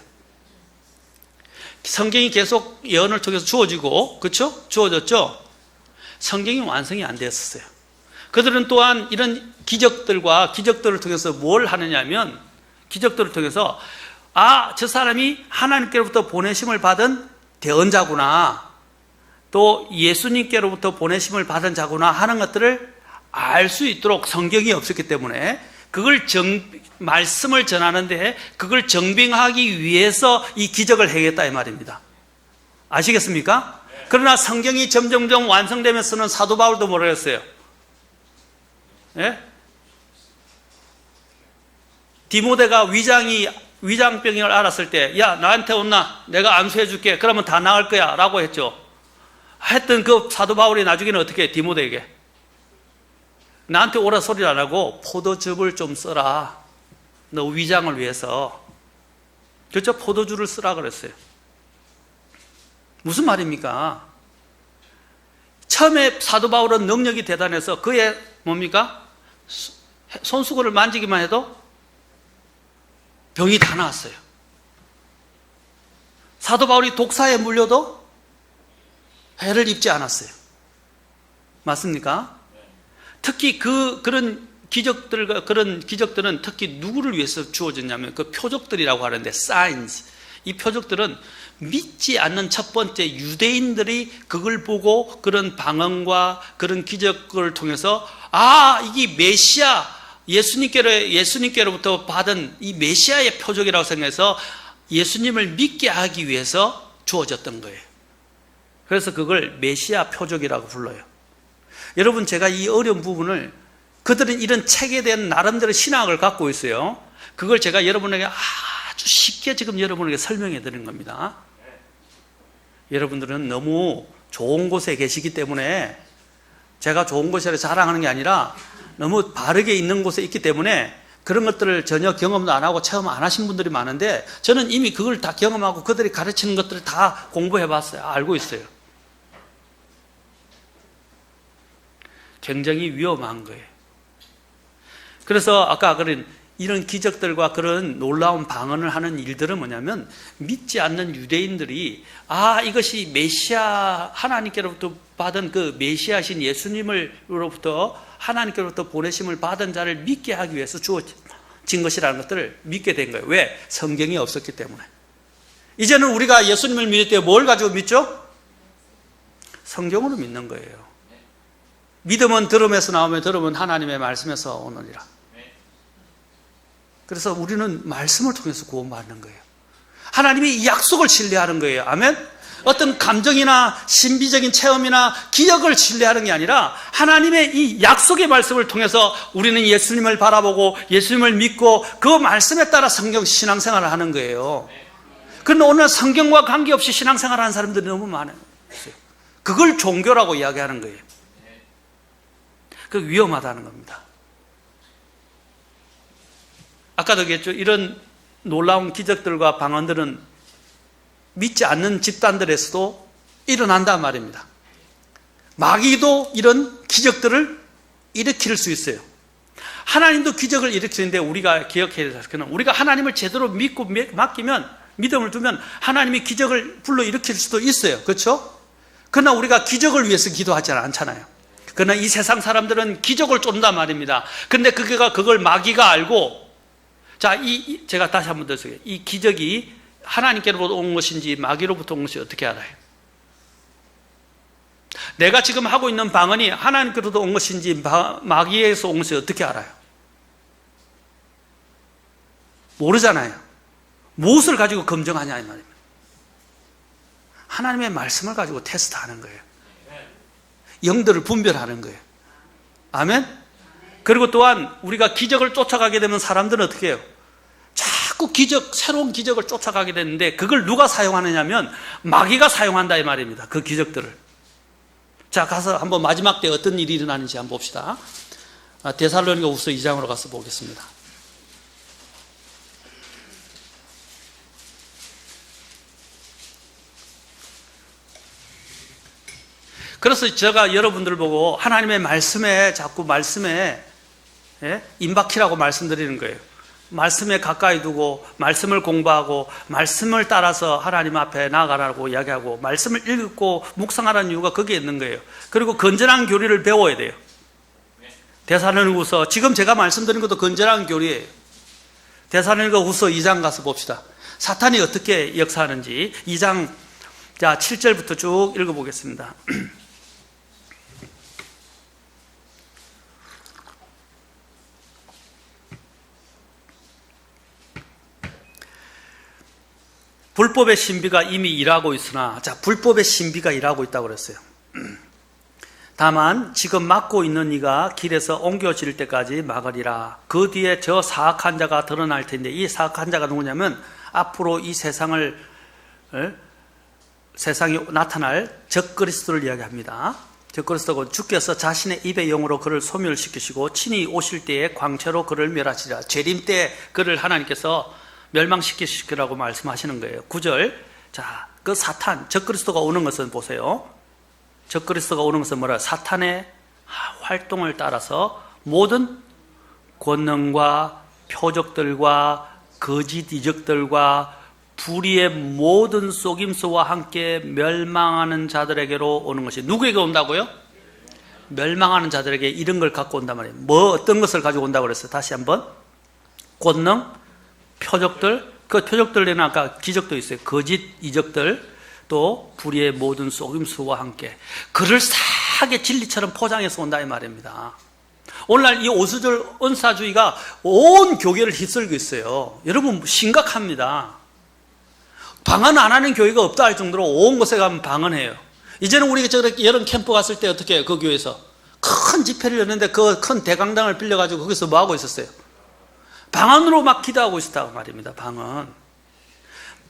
성경이 계속 예언을 통해서 주어지고, 그렇죠? 주어졌죠? 성경이 완성이 안 되었어요. 그들은 또한 이런 기적들을 통해서 뭘 하느냐면 기적들을 통해서 저 사람이 하나님께로부터 보내심을 받은 대언자구나, 또 예수님께로부터 보내심을 받은 자구나 하는 것들을 알 수 있도록 성경이 없었기 때문에 그걸 말씀을 전하는데 그걸 증빙하기 위해서 이 기적을 행했다 이 말입니다. 아시겠습니까? 그러나 성경이 점점점 완성되면서는 사도 바울도 뭐라 했어요? 예? 디모데가 위장병을 앓았을 때, 야, 나한테 온나? 내가 안수해 줄게. 그러면 다 나을 거야. 라고 했죠. 했던 그 사도 바울이 나중에는 어떻게 해? 디모데에게. 나한테 오라 소리를 안 하고 포도즙을 좀 써라. 너 위장을 위해서. 그렇죠? 포도주를 쓰라 그랬어요. 무슨 말입니까? 처음에 사도 바울은 능력이 대단해서 그의 뭡니까? 손수건을 만지기만 해도 병이 다 나았어요. 사도 바울이 독사에 물려도 해를 입지 않았어요. 맞습니까? 특히 그런 기적들은 특히 누구를 위해서 주어졌냐면 그 표적들이라고 하는데 signs, 이 표적들은 믿지 않는 첫 번째 유대인들이 그걸 보고 그런 방언과 그런 기적을 통해서 이게 메시아, 예수님께로부터 받은 이 메시아의 표적이라고 생각해서 예수님을 믿게 하기 위해서 주어졌던 거예요. 그래서 그걸 메시아 표적이라고 불러요. 여러분, 제가 이 어려운 부분을, 그들은 이런 책에 대한 나름대로 신학을 갖고 있어요. 그걸 제가 여러분에게 아주 쉽게 지금 여러분에게 설명해 드리는 겁니다. 여러분들은 너무 좋은 곳에 계시기 때문에, 제가 좋은 곳이라 자랑하는 게 아니라 너무 바르게 있는 곳에 있기 때문에 그런 것들을 전혀 경험도 안 하고 체험 안 하신 분들이 많은데, 저는 이미 그걸 다 경험하고 그들이 가르치는 것들을 다 공부해 봤어요. 알고 있어요. 굉장히 위험한 거예요. 그래서 아까 그런 이런 기적들과 그런 놀라운 방언을 하는 일들은 뭐냐면, 믿지 않는 유대인들이 이것이 메시아, 하나님께로부터 받은 그 메시아신 예수님으로부터 하나님께로부터 보내심을 받은 자를 믿게 하기 위해서 주어진 것이라는 것들을 믿게 된 거예요. 왜? 성경이 없었기 때문에. 이제는 우리가 예수님을 믿을 때 뭘 가지고 믿죠? 성경으로 믿는 거예요. 믿음은 들음에서 나오며 들음은 하나님의 말씀에서 오느니라. 그래서 우리는 말씀을 통해서 구원받는 거예요. 하나님이 이 약속을 신뢰하는 거예요. 아멘? 어떤 감정이나 신비적인 체험이나 기억을 신뢰하는 게 아니라 하나님의 이 약속의 말씀을 통해서 우리는 예수님을 바라보고 예수님을 믿고 그 말씀에 따라 성경 신앙생활을 하는 거예요. 그런데 오늘 성경과 관계없이 신앙생활을 하는 사람들이 너무 많아요. 그걸 종교라고 이야기하는 거예요. 그 위험하다는 겁니다. 아까도 얘기했죠. 이런 놀라운 기적들과 방언들은 믿지 않는 집단들에서도 일어난단 말입니다. 마귀도 이런 기적들을 일으킬 수 있어요. 하나님도 기적을 일으키는데 우리가 기억해야 될 것은, 우리가 하나님을 제대로 믿고 맡기면, 믿음을 두면 하나님이 기적을 불러 일으킬 수도 있어요. 그렇죠? 그러나 우리가 기적을 위해서 기도하지 않잖아요. 그러나 이 세상 사람들은 기적을 쫓는단 말입니다. 그런데 그걸 마귀가 알고, 제가 다시 한번 더 써요. 이 기적이 하나님께로부터 온 것인지 마귀로부터 온 것인지 어떻게 알아요? 내가 지금 하고 있는 방언이 하나님께로부터 온 것인지 마귀에서 온 것인지 어떻게 알아요? 모르잖아요. 무엇을 가지고 검증하냐 이 말입니다. 하나님의 말씀을 가지고 테스트하는 거예요. 영들을 분별하는 거예요. 아멘? 그리고 또한 우리가 기적을 쫓아가게 되면 사람들은 어떻게 해요? 자꾸 새로운 기적을 쫓아가게 되는데, 그걸 누가 사용하느냐면 마귀가 사용한다 이 말입니다. 그 기적들을. 자, 가서 한번 마지막 때 어떤 일이 일어나는지 한번 봅시다. 데살로니가후서 2장으로 가서 보겠습니다. 그래서 제가 여러분들 보고 하나님의 말씀에 자꾸 말씀에 임박히라고 말씀드리는 거예요. 말씀에 가까이 두고 말씀을 공부하고 말씀을 따라서 하나님 앞에 나아가라고 이야기하고 말씀을 읽고 묵상하라는 이유가 거기에 있는 거예요. 그리고 건전한 교리를 배워야 돼요. 데살로니가후서, 지금 제가 말씀드린 것도 건전한 교리예요. 데살로니가후서 2장 가서 봅시다. 사탄이 어떻게 역사하는지 2장 7절부터 쭉 읽어보겠습니다. 불법의 신비가 이미 일하고 있으나, 불법의 신비가 일하고 있다고 그랬어요. 다만 지금 막고 있는 이가 길에서 옮겨질 때까지 막으리라. 그 뒤에 저 사악한 자가 드러날 텐데, 이 사악한 자가 누구냐면 앞으로 이 세상이 나타날 적그리스도를 이야기합니다. 적그리스도가 주께서 자신의 입의 영으로 그를 소멸시키시고 친히 오실 때에 광채로 그를 멸하시리라. 재림 때 그를 하나님께서 멸망시키시라고 말씀하시는 거예요. 9절. 그 사탄, 적그리스도가 오는 것은 보세요. 적그리스도가 오는 것은 뭐라? 사탄의 활동을 따라서 모든 권능과 표적들과 거짓 이적들과 불의의 모든 속임수와 함께 멸망하는 자들에게로 오는 것이, 누구에게 온다고요? 멸망하는 자들에게 이런 걸 갖고 온단 말이에요. 어떤 것을 가지고 온다고 그랬어요? 다시 한번. 권능, 표적들, 그 표적들에는 아까 기적도 있어요. 거짓 이적들, 또 불의의 모든 속임수와 함께 그럴싸하게 진리처럼 포장해서 온다 이 말입니다. 오늘날 이 오수절 은사주의가 온 교회를 휩쓸고 있어요. 여러분 심각합니다. 방언 안 하는 교회가 없다 할 정도로 온 곳에 가면 방언해요. 이제는 우리가 저렇게 여름 캠프 갔을 때 어떻게 해요? 그 교회에서 큰 집회를 열는데 그 큰 대강당을 빌려가지고 거기서 뭐 하고 있었어요? 방언으로 막 기도하고 있었다고 말입니다. 방언.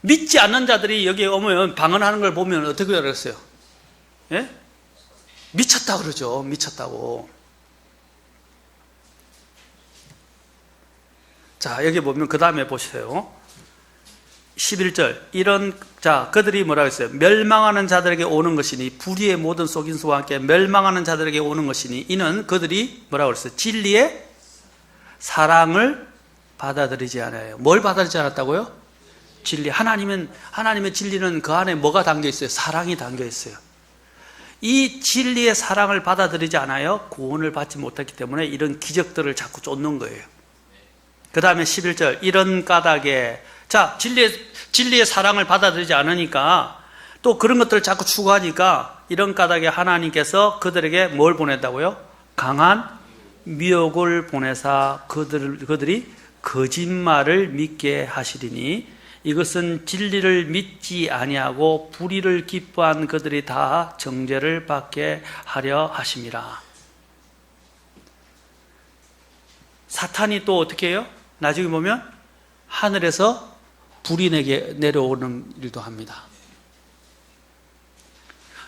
믿지 않는 자들이 여기에 오면 방언하는 걸 보면 어떻게 그랬어요? 예? 미쳤다 그러죠. 미쳤다고. 자, 여기 보면 그 다음에 보세요. 11절. 그들이 뭐라고 했어요? 멸망하는 자들에게 오는 것이니, 불의의 모든 속임수와 함께 멸망하는 자들에게 오는 것이니, 이는 그들이 뭐라고 그랬어요? 진리의 사랑을 받아들이지 않아요. 뭘 받아들이지 않았다고요? 진리. 하나님의 진리는 그 안에 뭐가 담겨 있어요? 사랑이 담겨 있어요. 이 진리의 사랑을 받아들이지 않아요. 구원을 받지 못했기 때문에 이런 기적들을 자꾸 쫓는 거예요. 그 다음에 11절. 이런 까닭에, 자, 진리의 사랑을 받아들이지 않으니까 또 그런 것들을 자꾸 추구하니까 이런 까닭에 하나님께서 그들에게 뭘 보냈다고요? 강한 미혹을 보내사 그들이 거짓말을 믿게 하시리니, 이것은 진리를 믿지 아니하고 불의를 기뻐한 그들이 다 정죄를 받게 하려 하심이라. 사탄이 또 어떻게 해요? 나중에 보면 하늘에서 불이 내려오는 일도 합니다.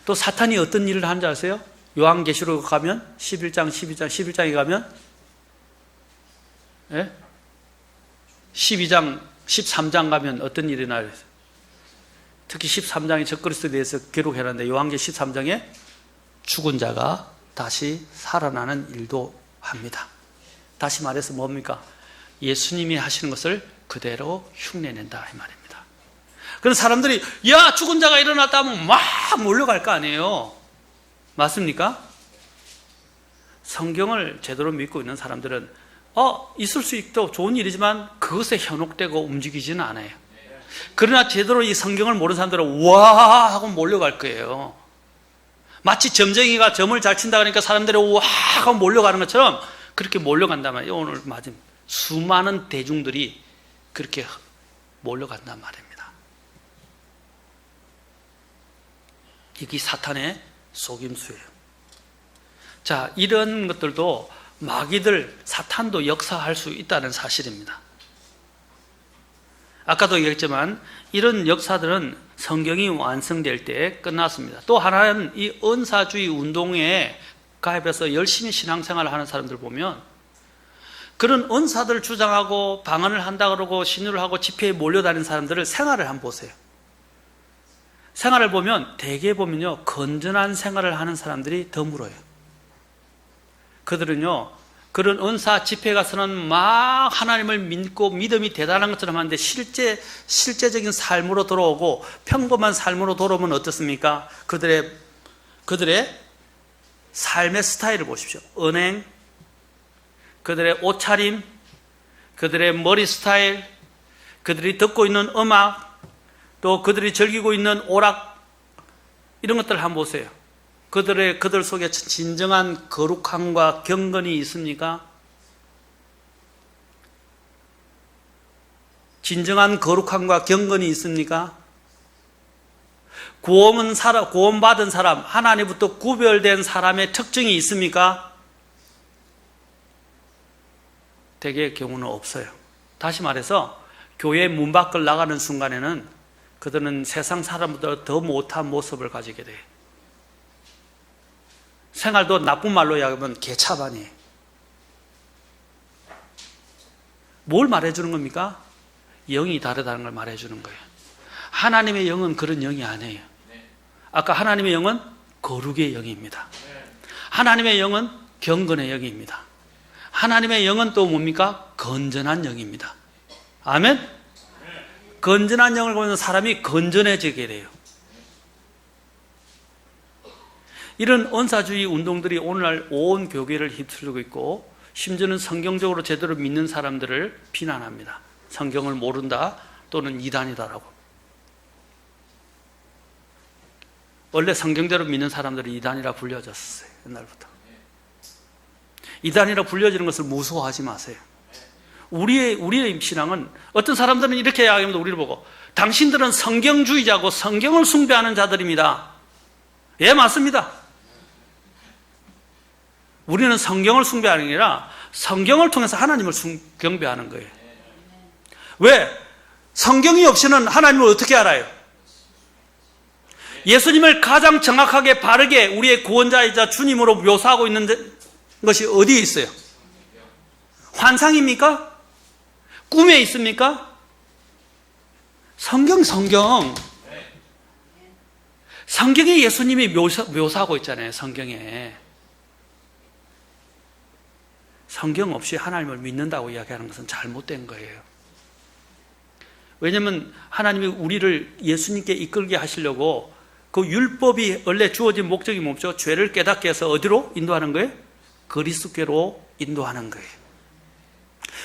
또 사탄이 어떤 일을 하는지 아세요? 요한계시록 가면 11장에 가면 12장 13장 가면 어떤 일이 나요? 특히 13장에 적그리스도에 대해서 기록해놨는데 요한계시 13장에 죽은 자가 다시 살아나는 일도 합니다. 다시 말해서 뭡니까? 예수님이 하시는 것을 그대로 흉내낸다 이 말입니다. 그런 사람들이 야 죽은 자가 일어났다 하면 막 몰려갈 거 아니에요. 맞습니까? 성경을 제대로 믿고 있는 사람들은 있을 수 있도 좋은 일이지만 그것에 현혹되고 움직이지는 않아요. 그러나 제대로 이 성경을 모르는 사람들은 와 하고 몰려갈 거예요. 마치 점쟁이가 점을 잘 친다 그러니까 사람들이 와 하고 몰려가는 것처럼 그렇게 몰려간단 말이에요. 오늘 맞은 수많은 대중들이 그렇게 몰려간단 말입니다. 이게 사탄의 속임수예요. 자, 이런 것들도 마귀들, 사탄도 역사할 수 있다는 사실입니다. 아까도 얘기했지만 이런 역사들은 성경이 완성될 때 끝났습니다. 또 하나는 이 은사주의 운동에 가입해서 열심히 신앙생활을 하는 사람들 보면 그런 은사들을 주장하고 방언을 한다 그러고 신유를 하고 집회에 몰려다니는 사람들을 생활을 한번 보세요. 생활을 보면 대개 보면요 건전한 생활을 하는 사람들이 드물어요. 그들은요 그런 은사 집회에 가서는 막 하나님을 믿고 믿음이 대단한 것처럼 하는데 실제적인 삶으로 돌아오고 평범한 삶으로 돌아오면 어떻습니까? 그들의 삶의 스타일을 보십시오. 은행, 그들의 옷차림, 그들의 머리 스타일, 그들이 듣고 있는 음악, 또 그들이 즐기고 있는 오락, 이런 것들을 한번 보세요. 그들 속에 진정한 거룩함과 경건이 있습니까? 진정한 거룩함과 경건이 있습니까? 구원받은 사람, 하나님부터 구별된 사람의 특징이 있습니까? 대개의 경우는 없어요. 다시 말해서 교회 문 밖을 나가는 순간에는 그들은 세상 사람보다 더 못한 모습을 가지게 돼요. 생활도 나쁜 말로 이야기하면 개차반이에요. 뭘 말해주는 겁니까? 영이 다르다는 걸 말해주는 거예요. 하나님의 영은 그런 영이 아니에요. 아까 하나님의 영은 거룩의 영입니다. 하나님의 영은 경건의 영입니다. 하나님의 영은 또 뭡니까? 건전한 영입니다. 아멘? 건전한 영을 보면 사람이 건전해지게 돼요. 이런 은사주의 운동들이 오늘날 온 교회를 휩쓸고 있고 심지어는 성경적으로 제대로 믿는 사람들을 비난합니다. 성경을 모른다, 또는 이단이다라고. 원래 성경대로 믿는 사람들은 이단이라 불려졌어요. 옛날부터. 이단이라 불려지는 것을 무서워하지 마세요. 우리의 신앙은, 어떤 사람들은 이렇게 이야기합니다. 우리를 보고, 당신들은 성경주의자고 성경을 숭배하는 자들입니다. 예, 맞습니다. 우리는 성경을 숭배하는 게 아니라 성경을 통해서 하나님을 경배하는 거예요. 왜? 성경이 없이는 하나님을 어떻게 알아요? 예수님을 가장 정확하게 바르게 우리의 구원자이자 주님으로 묘사하고 있는 것이 어디에 있어요? 환상입니까? 꿈에 있습니까? 성경에 예수님이 묘사하고 있잖아요. 성경에. 성경 없이 하나님을 믿는다고 이야기하는 것은 잘못된 거예요. 왜냐하면 하나님이 우리를 예수님께 이끌게 하시려고 그 율법이 원래 주어진 목적이 뭐죠? 죄를 깨닫게 해서 어디로 인도하는 거예요? 그리스도께로 인도하는 거예요.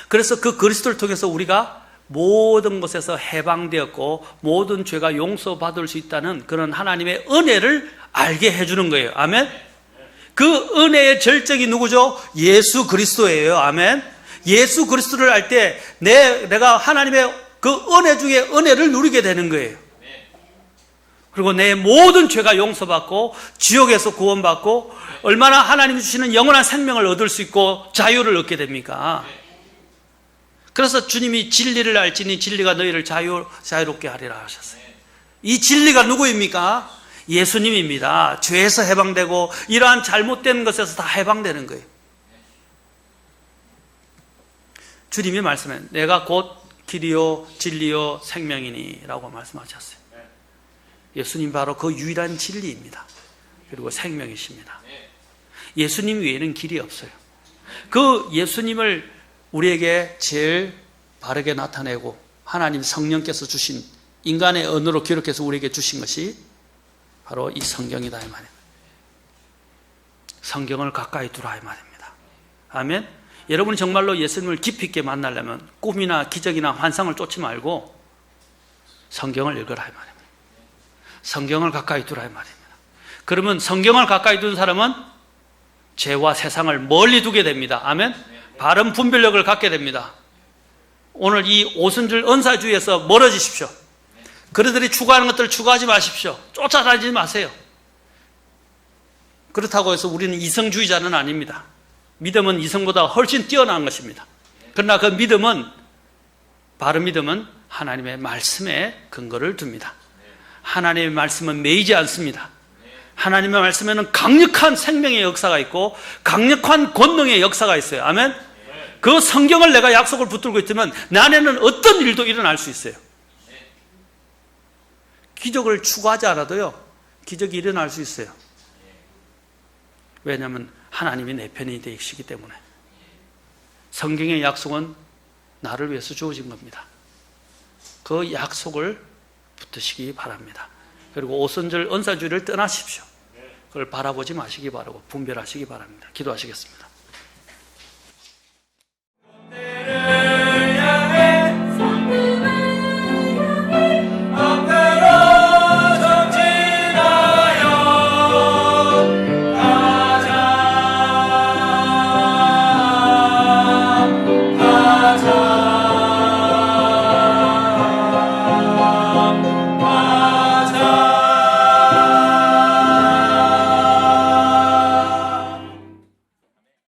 그래서 그 그리스도를 통해서 우리가 모든 것에서 해방되었고 모든 죄가 용서받을 수 있다는 그런 하나님의 은혜를 알게 해주는 거예요. 아멘. 그 은혜의 절정이 누구죠? 예수 그리스도예요. 아멘. 예수 그리스도를 알 때 내가 하나님의 그 은혜 중에 은혜를 누리게 되는 거예요. 그리고 내 모든 죄가 용서받고 지옥에서 구원받고 얼마나 하나님이 주시는 영원한 생명을 얻을 수 있고 자유를 얻게 됩니까? 그래서 주님이 진리를 알지니 진리가 너희를 자유롭게 하리라 하셨어요. 이 진리가 누구입니까? 예수님입니다. 죄에서 해방되고 이러한 잘못된 것에서 다 해방되는 거예요. 주님이 말씀해 내가 곧 길이요 진리요 생명이니 라고 말씀하셨어요. 예수님 바로 그 유일한 진리입니다. 그리고 생명이십니다. 예수님 외에는 길이 없어요. 그 예수님을 우리에게 제일 바르게 나타내고 하나님 성령께서 주신 인간의 언어로 기록해서 우리에게 주신 것이 바로 이 성경이다 이 말입니다. 성경을 가까이 두라 이 말입니다. 아멘. 여러분이 정말로 예수님을 깊이 있게 만나려면 꿈이나 기적이나 환상을 쫓지 말고 성경을 읽으라 이 말입니다. 성경을 가까이 두라 이 말입니다. 그러면 성경을 가까이 두는 사람은 죄와 세상을 멀리 두게 됩니다. 아멘. 바른 분별력을 갖게 됩니다. 오늘 이 오순절 은사주의에서 멀어지십시오. 그들이 추구하는 것들을 추구하지 마십시오. 쫓아다니지 마세요. 그렇다고 해서 우리는 이성주의자는 아닙니다. 믿음은 이성보다 훨씬 뛰어난 것입니다. 그러나 그 믿음은, 바른 믿음은 하나님의 말씀에 근거를 둡니다. 하나님의 말씀은 매이지 않습니다. 하나님의 말씀에는 강력한 생명의 역사가 있고 강력한 권능의 역사가 있어요. 아멘. 그 성경을 내가 약속을 붙들고 있으면 내 안에는 어떤 일도 일어날 수 있어요. 기적을 추구하지 않아도요 기적이 일어날 수 있어요. 왜냐하면 하나님이 내 편이 되시기 때문에. 성경의 약속은 나를 위해서 주어진 겁니다. 그 약속을 붙드시기 바랍니다. 그리고 오순절 은사주의를 떠나십시오. 그걸 바라보지 마시기 바라고 분별하시기 바랍니다. 기도하시겠습니다.